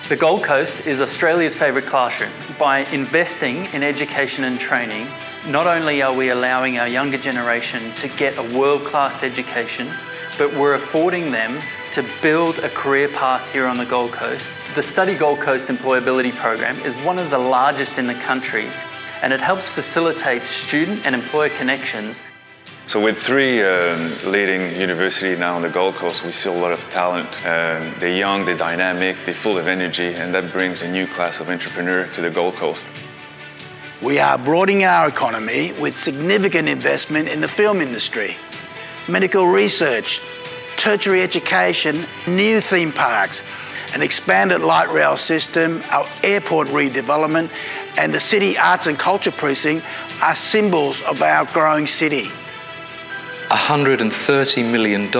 The Gold Coast is Australia's favourite classroom. By investing in education and training, not only are we allowing our younger generation to get a world-class education, but we're affording them to build a career path here on the Gold Coast. The Study Gold Coast Employability Program is one of the largest in the country, and it helps facilitate student and employer connections. So with three leading universities now on the Gold Coast, we see a lot of talent. They're young, they're dynamic, they're full of energy, and that brings a new class of entrepreneur to the Gold Coast. We are broadening our economy with significant investment in the film industry, medical research, tertiary education, new theme parks, an expanded light rail system, our airport redevelopment, and the City Arts and Culture Precinct are symbols of our growing city. $130 million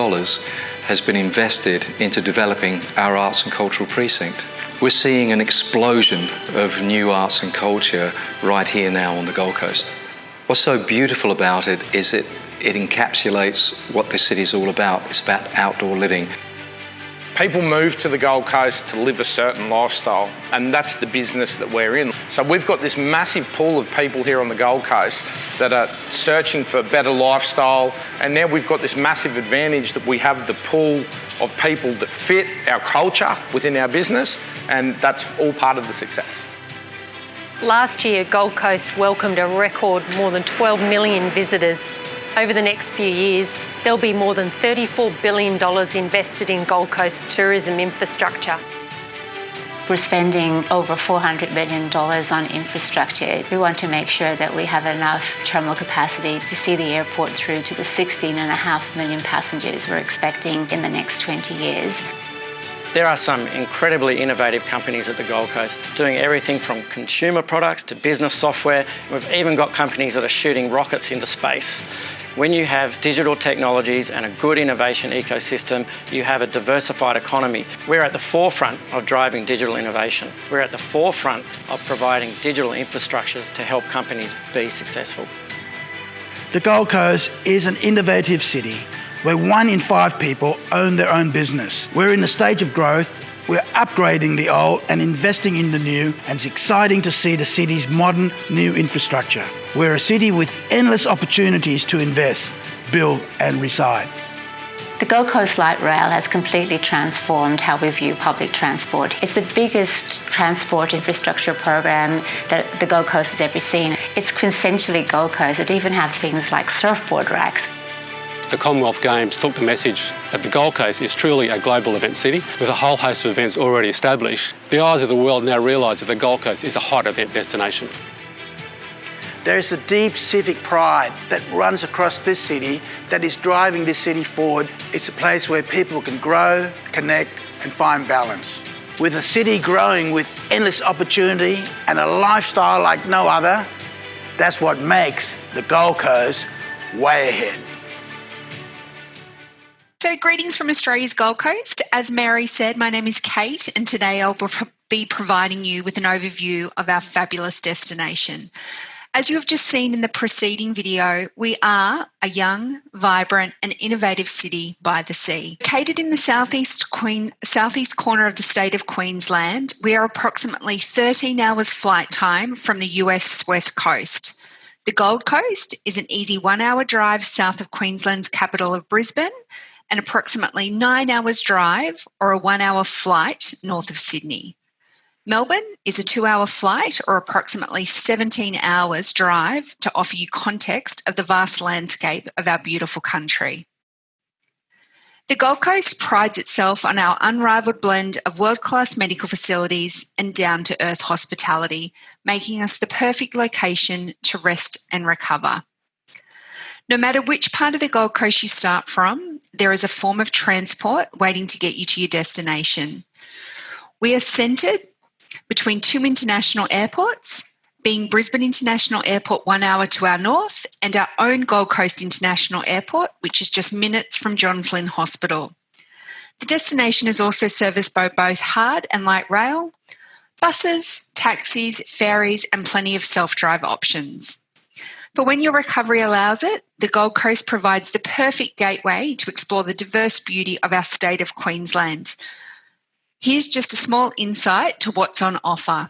has been invested into developing our arts and cultural precinct. We're seeing an explosion of new arts and culture right here now on the Gold Coast. What's so beautiful about it is it encapsulates what this city is all about. It's about outdoor living. People move to the Gold Coast to live a certain lifestyle, and that's the business that we're in. So we've got this massive pool of people here on the Gold Coast that are searching for a better lifestyle, and now we've got this massive advantage that we have the pool of people that fit our culture within our business, and that's all part of the success. Last year, Gold Coast welcomed a record more than 12 million visitors. Over the next few years, there'll be more than $34 billion invested in Gold Coast tourism infrastructure. We're spending over $400 million on infrastructure. We want to make sure that we have enough terminal capacity to see the airport through to the 16.5 million passengers we're expecting in the next 20 years. There are some incredibly innovative companies at the Gold Coast doing everything from consumer products to business software. We've even got companies that are shooting rockets into space. When you have digital technologies and a good innovation ecosystem, you have a diversified economy. We're at the forefront of driving digital innovation. We're at the forefront of providing digital infrastructures to help companies be successful. The Gold Coast is an innovative city where 1 in 5 people own their own business. We're in a stage of growth. We're upgrading the old and investing in the new, and it's exciting to see the city's modern new infrastructure. We're a city with endless opportunities to invest, build and reside. The Gold Coast Light Rail has completely transformed how we view public transport. It's the biggest transport infrastructure program that the Gold Coast has ever seen. It's quintessentially Gold Coast. It even has things like surfboard racks. The Commonwealth Games took the message that the Gold Coast is truly a global event city with a whole host of events already established. The eyes of the world now realise that the Gold Coast is a hot event destination. There is a deep civic pride that runs across this city that is driving this city forward. It's a place where people can grow, connect and find balance. With a city growing with endless opportunity and a lifestyle like no other, that's what makes the Gold Coast way ahead. So, greetings from Australia's Gold Coast. As Mary said, my name is Kate, and today I'll be providing you with an overview of our fabulous destination. As you have just seen in the preceding video, we are a young, vibrant and innovative city by the sea. Located in the southeast corner of the state of Queensland, we are approximately 13 hours flight time from the US West Coast. The Gold Coast is an easy 1 hour drive south of Queensland's capital of Brisbane and approximately 9 hours drive or a 1 hour flight north of Sydney. Melbourne is a 2 hour flight or approximately 17 hours drive to offer you context of the vast landscape of our beautiful country. The Gold Coast prides itself on our unrivaled blend of world-class medical facilities and down-to-earth hospitality, making us the perfect location to rest and recover. No matter which part of the Gold Coast you start from, there is a form of transport waiting to get you to your destination. We are centred between two international airports, being Brisbane International Airport 1 hour to our north and our own Gold Coast International Airport, which is just minutes from John Flynn Hospital. The destination is also serviced by both hard and light rail, buses, taxis, ferries and plenty of self-drive options. For when your recovery allows it, the Gold Coast provides the perfect gateway to explore the diverse beauty of our state of Queensland. Here's just a small insight to what's on offer.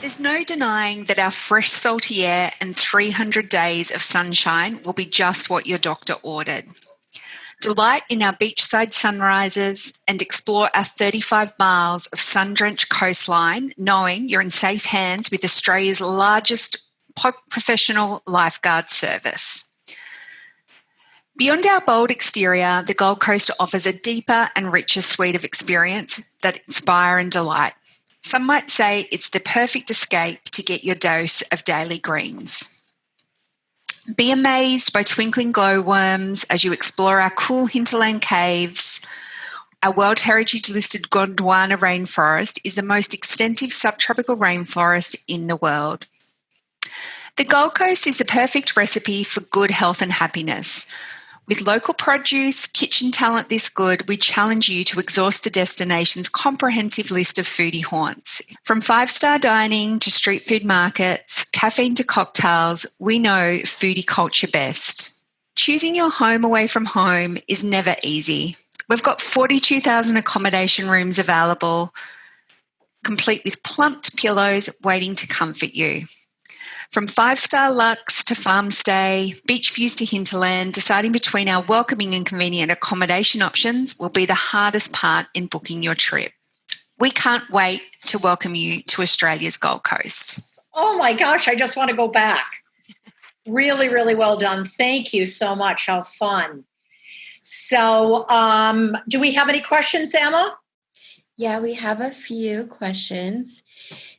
There's no denying that our fresh salty air and 300 days of sunshine will be just what your doctor ordered. Delight in our beachside sunrises and explore our 35 miles of sun-drenched coastline, knowing you're in safe hands with Australia's largest professional lifeguard service. Beyond our bold exterior, the Gold Coast offers a deeper and richer suite of experience that inspire and delight. Some might say it's the perfect escape to get your dose of daily greens. Be amazed by twinkling glowworms as you explore our cool hinterland caves. Our World Heritage listed Gondwana rainforest is the most extensive subtropical rainforest in the world. The Gold Coast is the perfect recipe for good health and happiness. With local produce, kitchen talent this good, we challenge you to exhaust the destination's comprehensive list of foodie haunts. From five-star dining to street food markets, caffeine to cocktails, we know foodie culture best. Choosing your home away from home is never easy. We've got 42,000 accommodation rooms available, complete with plumped pillows waiting to comfort you. From five-star luxe to farm stay, beach views to hinterland, deciding between our welcoming and convenient accommodation options will be the hardest part in booking your trip. We can't wait to welcome you to Australia's Gold Coast. Oh my gosh, I just want to go back. Really, really well done. Thank you so much. How fun. So, do we have any questions, Emma? Yeah, we have a few questions.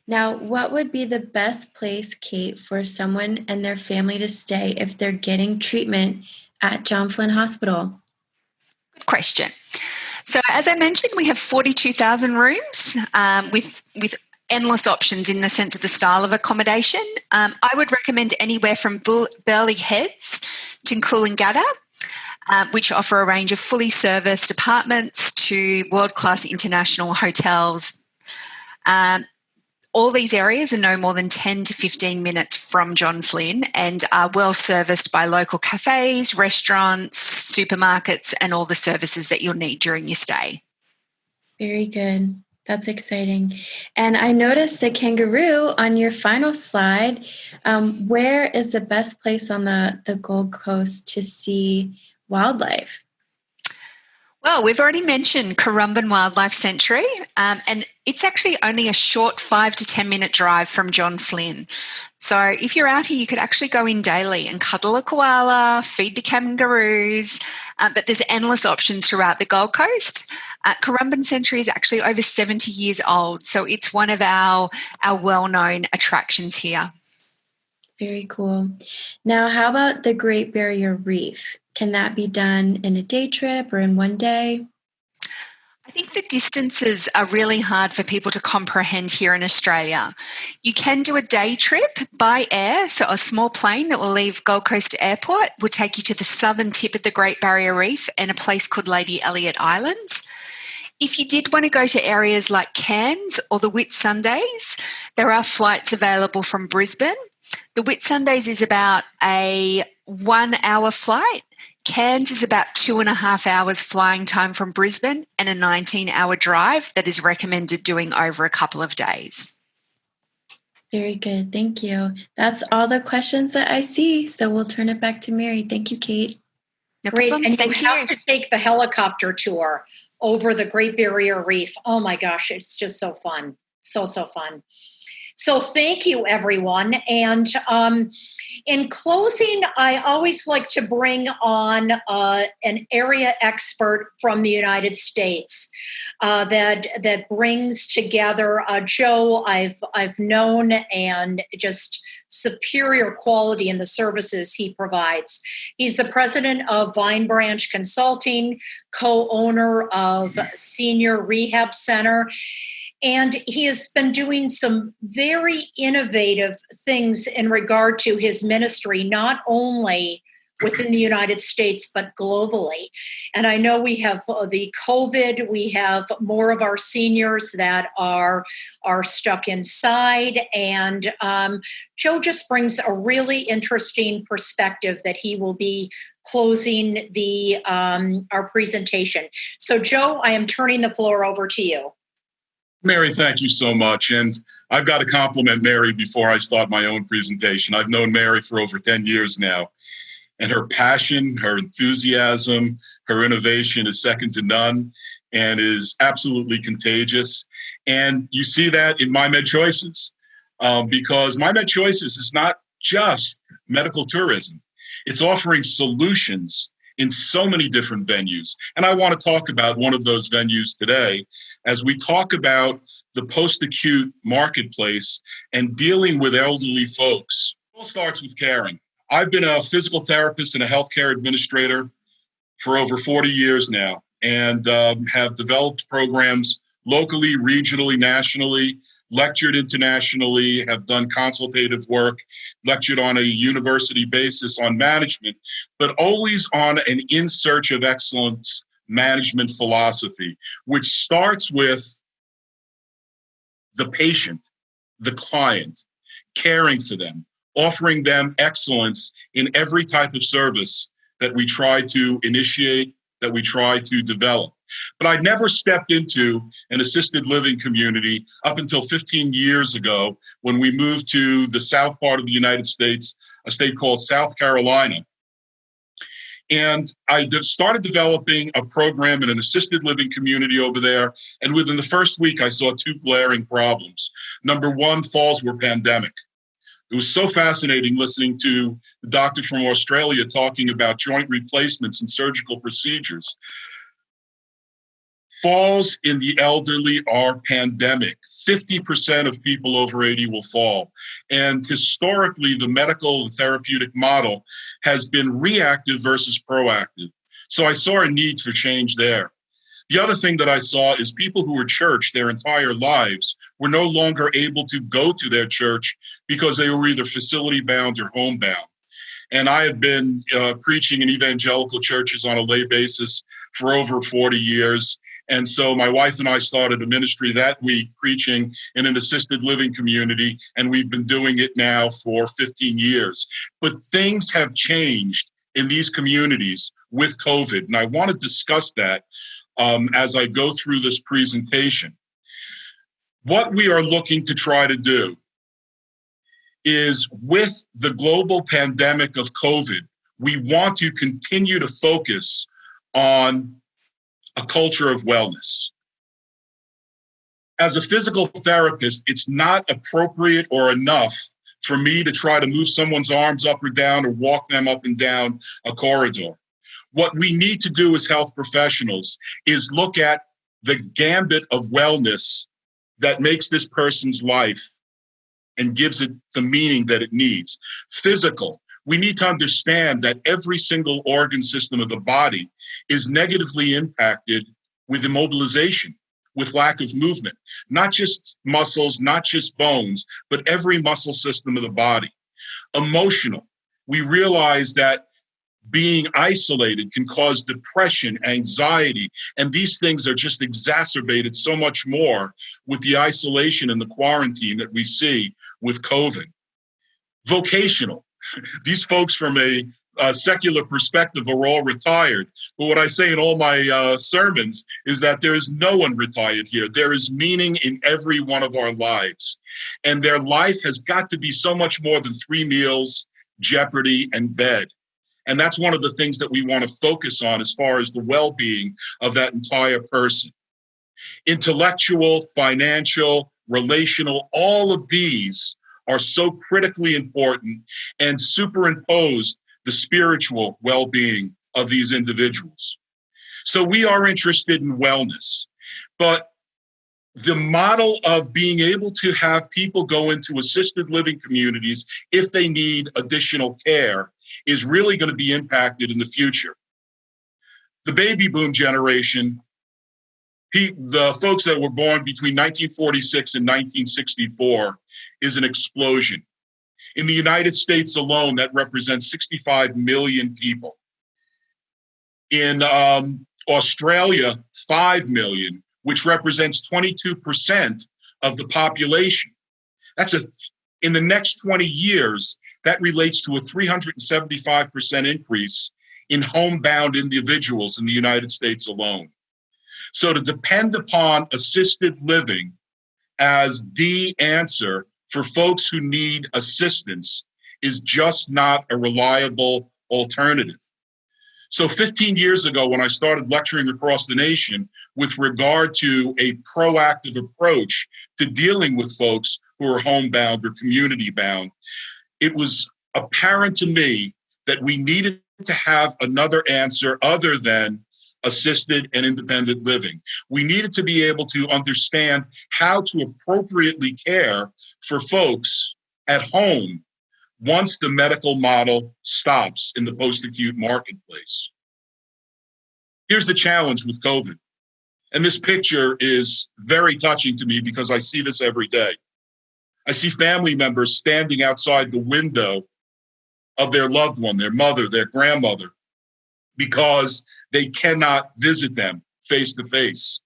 Now, what would be the best place, Kate, for someone and their family to stay if they're getting treatment at John Flynn Hospital? Good question. So, as I mentioned, we have 42,000 rooms with endless options in the sense of the style of accommodation. I would recommend anywhere from Burleigh Heads to Coolangatta. which offer a range of fully serviced apartments to world-class international hotels. All these areas are no more than 10 to 15 minutes from John Flynn and are well serviced by local cafes, restaurants, supermarkets, and all the services that you'll need during your stay. Very good. That's exciting. And I noticed the kangaroo on your final slide. Where is the best place on the Gold Coast to see wildlife? Well, we've already mentioned Currumbin Wildlife Sanctuary, and it's actually only a short 5 to 10 minute drive from John Flynn. So if you're out here, you could actually go in daily and cuddle a koala, feed the kangaroos, but there's endless options throughout the Gold Coast. Currumbin Sanctuary is actually over 70 years old, so it's one of our well-known attractions here. Very cool. Now, how about the Great Barrier Reef? Can that be done in a day trip or in one day? I think the distances are really hard for people to comprehend here in Australia. You can do a day trip by air, so a small plane that will leave Gold Coast Airport will take you to the southern tip of the Great Barrier Reef and a place called Lady Elliot Island. If you did want to go to areas like Cairns or the Whitsundays, there are flights available from Brisbane. The Whitsundays is about a 1 hour flight. Cairns is about 2.5 hours flying time from Brisbane and a 19-hour drive that is recommended doing over a couple of days. Very good. Thank you. That's all the questions that I see. So we'll turn it back to Mary. Thank you, Kate. No Great. problems. And Thank you have to take the helicopter tour over the Great Barrier Reef. Oh my gosh, it's just so fun. So fun. So thank you, everyone. And in closing, I always like to bring on an area expert from the United States that brings together Joe. I've known and just superior quality in the services he provides. He's the president of Vine Branch Consulting, co-owner of Senior Rehab Center. And he has been doing some very innovative things in regard to his ministry, not only within the United States, but globally. And I know we have the COVID, we have more of our seniors that are stuck inside. And Joe just brings a really interesting perspective that he will be closing our presentation. So Joe, I am turning the floor over to you. Mary, thank you so much. And I've got to compliment Mary before I start my own presentation. I've known Mary for over 10 years now, and her passion, her enthusiasm, her innovation is second to none and is absolutely contagious. And you see that in Mymedchoices, because Mymedchoices is not just medical tourism. It's offering solutions in so many different venues. And I want to talk about one of those venues today as we talk about the post-acute marketplace and dealing with elderly folks. It all starts with caring. I've been a physical therapist and a healthcare administrator for over 40 years now, and have developed programs locally, regionally, nationally, lectured internationally, have done consultative work, lectured on a university basis on management, but always on an in search of excellence management philosophy, which starts with the patient, the client, caring for them, offering them excellence in every type of service that we try to initiate, that we try to develop. But I'd never stepped into an assisted living community up until 15 years ago when we moved to the south part of the United States, a state called South Carolina. And I started developing a program in an assisted living community over there. And within the first week, I saw two glaring problems. Number one, falls were pandemic. It was so fascinating listening to the doctor from Australia talking about joint replacements and surgical procedures. Falls in the elderly are pandemic. 50% of people over 80 will fall. And historically, the medical and therapeutic model has been reactive versus proactive. So I saw a need for change there. The other thing that I saw is people who were church their entire lives were no longer able to go to their church because they were either facility bound or homebound. And I have been preaching in evangelical churches on a lay basis for over 40 years. And so my wife and I started a ministry that week preaching in an assisted living community, and we've been doing it now for 15 years. But things have changed in these communities with COVID, and I want to discuss that as I go through this presentation. What we are looking to try to do is, with the global pandemic of COVID, we want to continue to focus on a culture of wellness. As a physical therapist, it's not appropriate or enough for me to try to move someone's arms up or down or walk them up and down a corridor. What we need to do as health professionals is look at the gambit of wellness that makes this person's life and gives it the meaning that it needs. Physical, we need to understand that every single organ system of the body is negatively impacted with immobilization, with lack of movement. Not just muscles, not just bones, but every muscle system of the body. Emotional, we realize that being isolated can cause depression, anxiety, and these things are just exacerbated so much more with the isolation and the quarantine that we see with COVID. Vocational, these folks from a secular perspective are all retired. But what I say in all my sermons is that there is no one retired here. There is meaning in every one of our lives. And their life has got to be so much more than 3 meals, Jeopardy, and bed. And that's one of the things that we want to focus on as far as the well-being of that entire person. Intellectual, financial, relational, all of these are so critically important and superimpose the spiritual well-being of these individuals. So we are interested in wellness, but the model of being able to have people go into assisted living communities if they need additional care is really going to be impacted in the future. The baby boom generation, the folks that were born between 1946 and 1964, is an explosion. In the United States alone, that represents 65 million people. In Australia, 5 million, which represents 22% of the population. In the next 20 years, that relates to a 375% increase in homebound individuals in the United States alone. So to depend upon assisted living as the answer for folks who need assistance is just not a reliable alternative. So 15 years ago, when I started lecturing across the nation with regard to a proactive approach to dealing with folks who are homebound or community bound, it was apparent to me that we needed to have another answer other than assisted and independent living. We needed to be able to understand how to appropriately care for folks at home once the medical model stops in the post-acute marketplace. Here's the challenge with COVID. And this picture is very touching to me because I see this every day. I see family members standing outside the window of their loved one, their mother, their grandmother, because they cannot visit them face to face.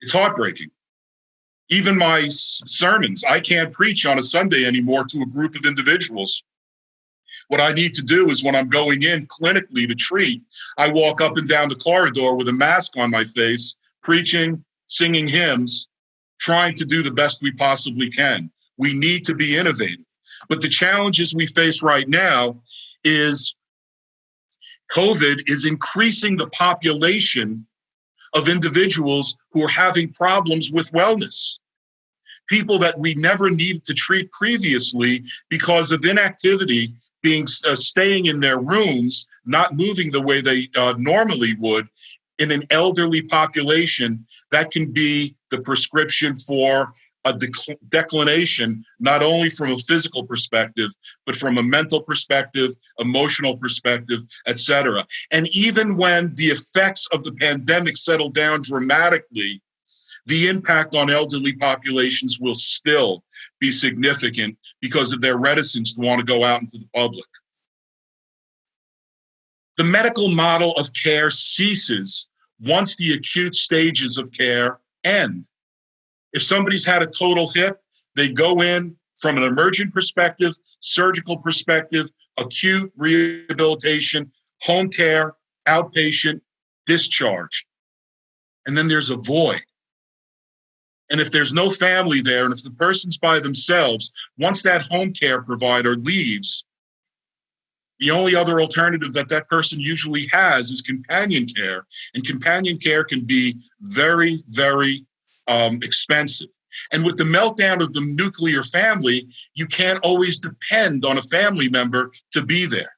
It's heartbreaking. Even my sermons, I can't preach on a Sunday anymore to a group of individuals. What I need to do is when I'm going in clinically to treat, I walk up and down the corridor with a mask on my face, preaching, singing hymns, trying to do the best we possibly can. We need to be innovative. But the challenges we face right now is COVID is increasing the population of individuals who are having problems with wellness. People that we never needed to treat previously because of inactivity, staying in their rooms, not moving the way they normally would. In an elderly population, that can be the prescription for a declination, not only from a physical perspective, but from a mental perspective, emotional perspective, etc. And even when the effects of the pandemic settle down dramatically, the impact on elderly populations will still be significant because of their reticence to want to go out into the public. The medical model of care ceases once the acute stages of care end. If somebody's had a total hip, they go in from an emergent perspective, surgical perspective, acute rehabilitation, home care, outpatient, discharge. And then there's a void. And if there's no family there, and if the person's by themselves, once that home care provider leaves, the only other alternative that that person usually has is companion care. And companion care can be very, very expensive. And with the meltdown of the nuclear family, you can't always depend on a family member to be there.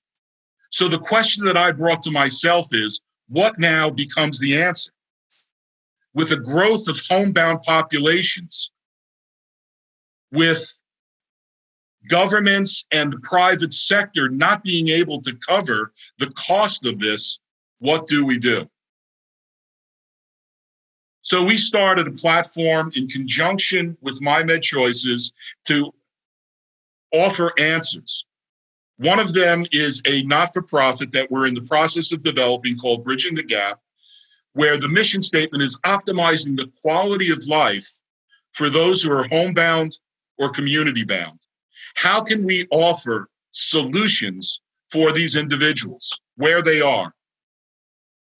So the question that I brought to myself is, what now becomes the answer? With a growth of homebound populations, with governments and the private sector not being able to cover the cost of this, what do we do? So we started a platform in conjunction with Mymedchoices to offer answers. One of them is a not-for-profit that we're in the process of developing called Bridging the Gap, where the mission statement is optimizing the quality of life for those who are homebound or community-bound. How can we offer solutions for these individuals where they are?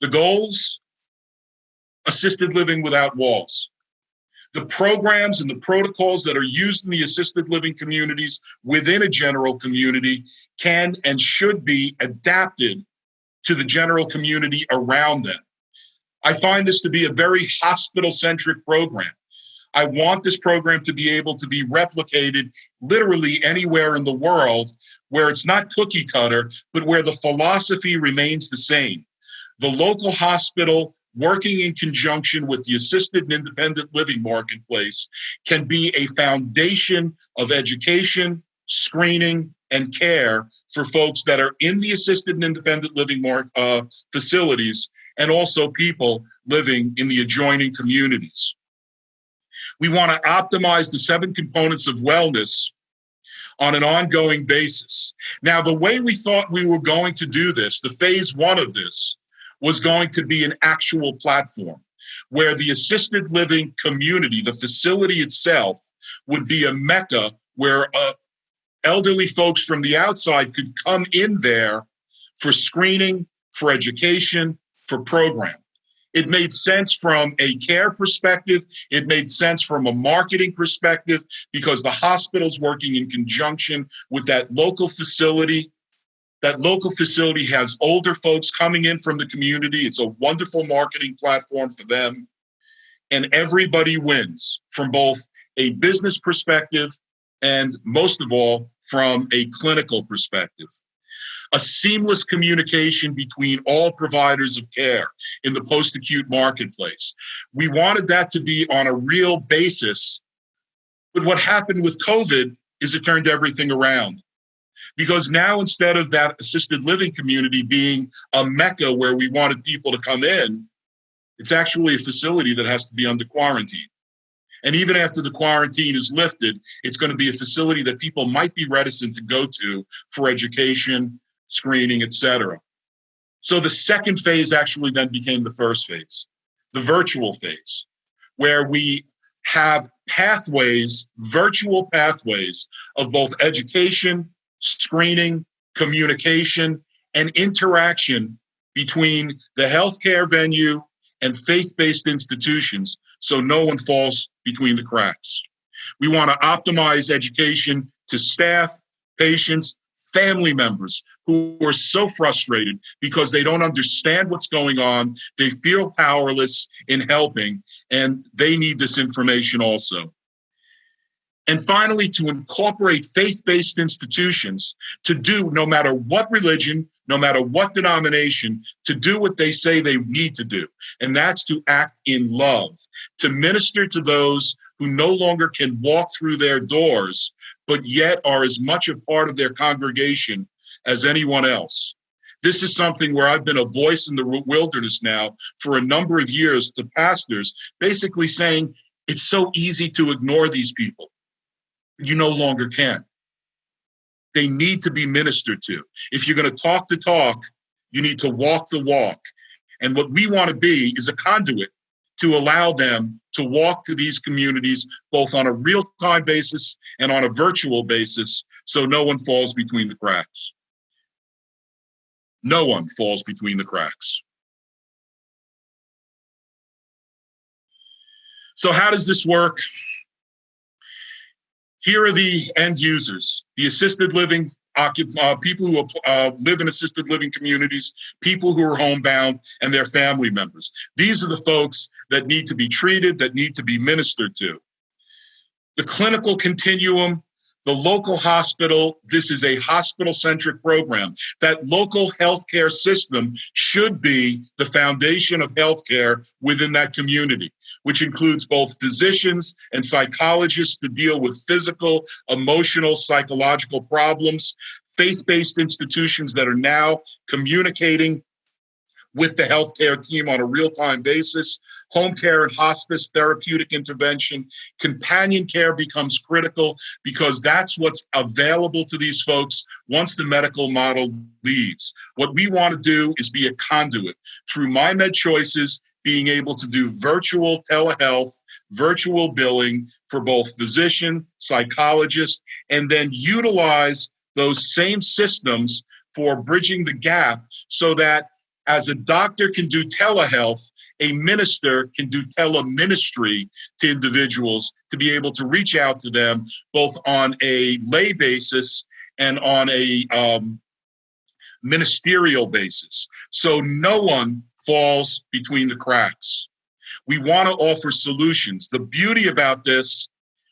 The goals: assisted living without walls. The programs and the protocols that are used in the assisted living communities within a general community can and should be adapted to the general community around them. I find this to be a very hospital-centric program. I want this program to be able to be replicated literally anywhere in the world where it's not cookie cutter, but where the philosophy remains the same. The local hospital, working in conjunction with the assisted and independent living marketplace, can be a foundation of education, screening, and care for folks that are in the assisted and independent living facilities, and also people living in the adjoining communities. We want to optimize the 7 components of wellness on an ongoing basis. Now, the way we thought we were going to do this, the phase 1 of this, was going to be an actual platform where the assisted living community, the facility itself, would be a mecca where elderly folks from the outside could come in there for screening, for education, for program. It made sense from a care perspective. It made sense from a marketing perspective because the hospital's working in conjunction with that local facility. That local facility has older folks coming in from the community. It's a wonderful marketing platform for them. And everybody wins from both a business perspective and, most of all, from a clinical perspective. A seamless communication between all providers of care in the post-acute marketplace. We wanted that to be on a real basis. But what happened with COVID is it turned everything around. Because now, instead of that assisted living community being a mecca where we wanted people to come in, it's actually a facility that has to be under quarantine. And even after the quarantine is lifted, it's going to be a facility that people might be reticent to go to for education, screening, etc. So the second phase actually then became the first phase, the virtual phase, where we have pathways, virtual pathways of both education, screening, communication, and interaction between the healthcare venue and faith-based institutions so no one falls between the cracks. We want to optimize education to staff, patients, family members who are so frustrated because they don't understand what's going on. They feel powerless in helping, and they need this information also. And finally, to incorporate faith-based institutions to do, no matter what religion, no matter what denomination, to do what they say they need to do. And that's to act in love, to minister to those who no longer can walk through their doors, but yet are as much a part of their congregation as anyone else. This is something where I've been a voice in the wilderness now for a number of years to pastors, basically saying, it's so easy to ignore these people. You no longer can. They need to be ministered to. If you're going to talk the talk, You need to walk the walk. And what we want to be is a conduit to allow them to walk to these communities, both on a real-time basis and on a virtual basis, so no one falls between the cracks. No one falls between the cracks. So how does this work? Here are the end users, the assisted living people who live in assisted living communities, people who are homebound, and their family members. These are the folks that need to be treated, that need to be ministered to. The clinical continuum, the local hospital, this is a hospital-centric program. That local healthcare system should be the foundation of healthcare within that community, which includes both physicians and psychologists to deal with physical, emotional, psychological problems, faith-based institutions that are now communicating with the healthcare team on a real-time basis, home care and hospice, therapeutic intervention. Companion care becomes critical because that's what's available to these folks once the medical model leaves. What we want to do is be a conduit through Mymedchoices, being able to do virtual telehealth, virtual billing for both physician, psychologist, and then utilize those same systems for bridging the gap so that as a doctor can do telehealth, a minister can do teleministry to individuals to be able to reach out to them both on a lay basis and on a ministerial basis. So no one falls between the cracks. We want to offer solutions. The beauty about this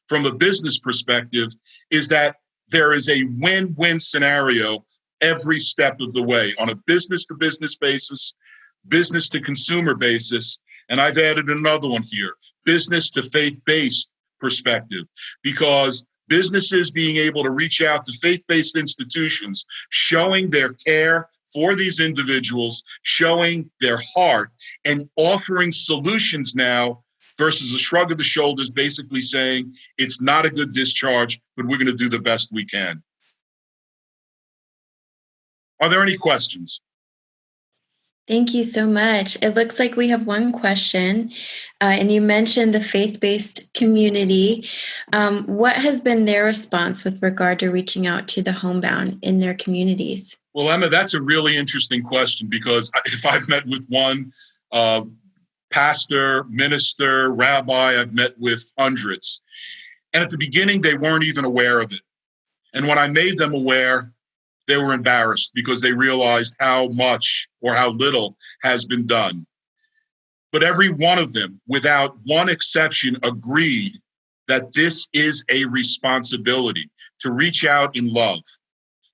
from a business perspective is that there is a win-win scenario every step of the way on a business-to-business basis, business-to-consumer basis, and I've added another one here, business-to-faith-based perspective, because businesses being able to reach out to faith-based institutions, showing their care for these individuals, showing their heart, and offering solutions now versus a shrug of the shoulders, basically saying, it's not a good discharge, but we're going to do the best we can. Are there any questions? Thank you so much. It looks like we have one question, and you mentioned the faith-based community. What has been their response with regard to reaching out to the homebound in their communities? Well, Emma, that's a really interesting question because if I've met with one pastor, minister, rabbi, I've met with hundreds. And at the beginning, they weren't even aware of it. And when I made them aware, they were embarrassed because they realized how much or how little has been done. But every one of them, without one exception, agreed that this is a responsibility to reach out in love,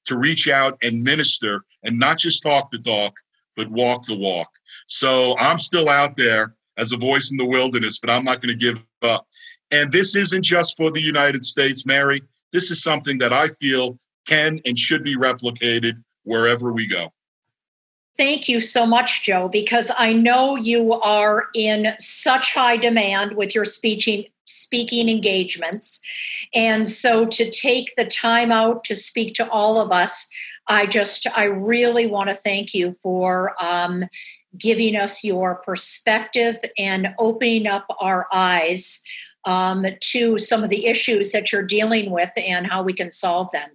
to reach out and minister and not just talk the talk, but walk the walk. So I'm still out there as a voice in the wilderness, but I'm not going to give up. And this isn't just for the United States, Mary. This is something that I feel can and should be replicated wherever we go. Thank you so much, Joe, because I know you are in such high demand with your speaking engagements. And so to take the time out to speak to all of us, I really want to thank you for giving us your perspective and opening up our eyes to some of the issues that you're dealing with and how we can solve them.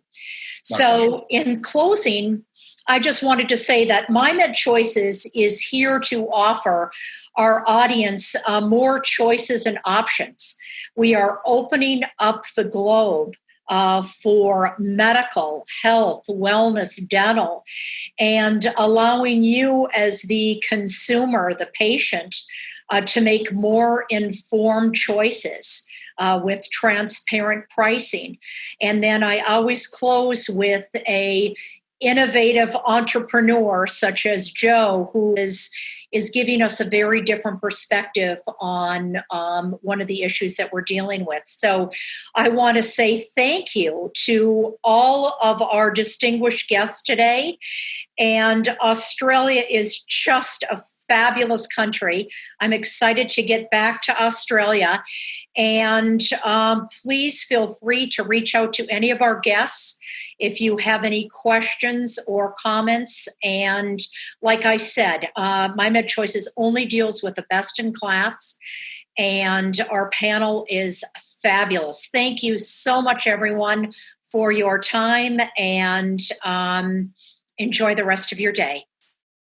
So in closing, I just wanted to say that Mymedchoices is here to offer our audience more choices and options. We are opening up the globe for medical, health, wellness, dental, and allowing you as the consumer, the patient, to make more informed choices. With transparent pricing. And then I always close with a innovative entrepreneur such as Joe, who is giving us a very different perspective on one of the issues that we're dealing with. So I want to say thank you to all of our distinguished guests today. And Australia is just a fabulous country. I'm excited to get back to Australia. And please feel free to reach out to any of our guests if you have any questions or comments. And like I said, Mymedchoices only deals with the best in class, and our panel is fabulous. Thank you so much, everyone, for your time, and enjoy the rest of your day.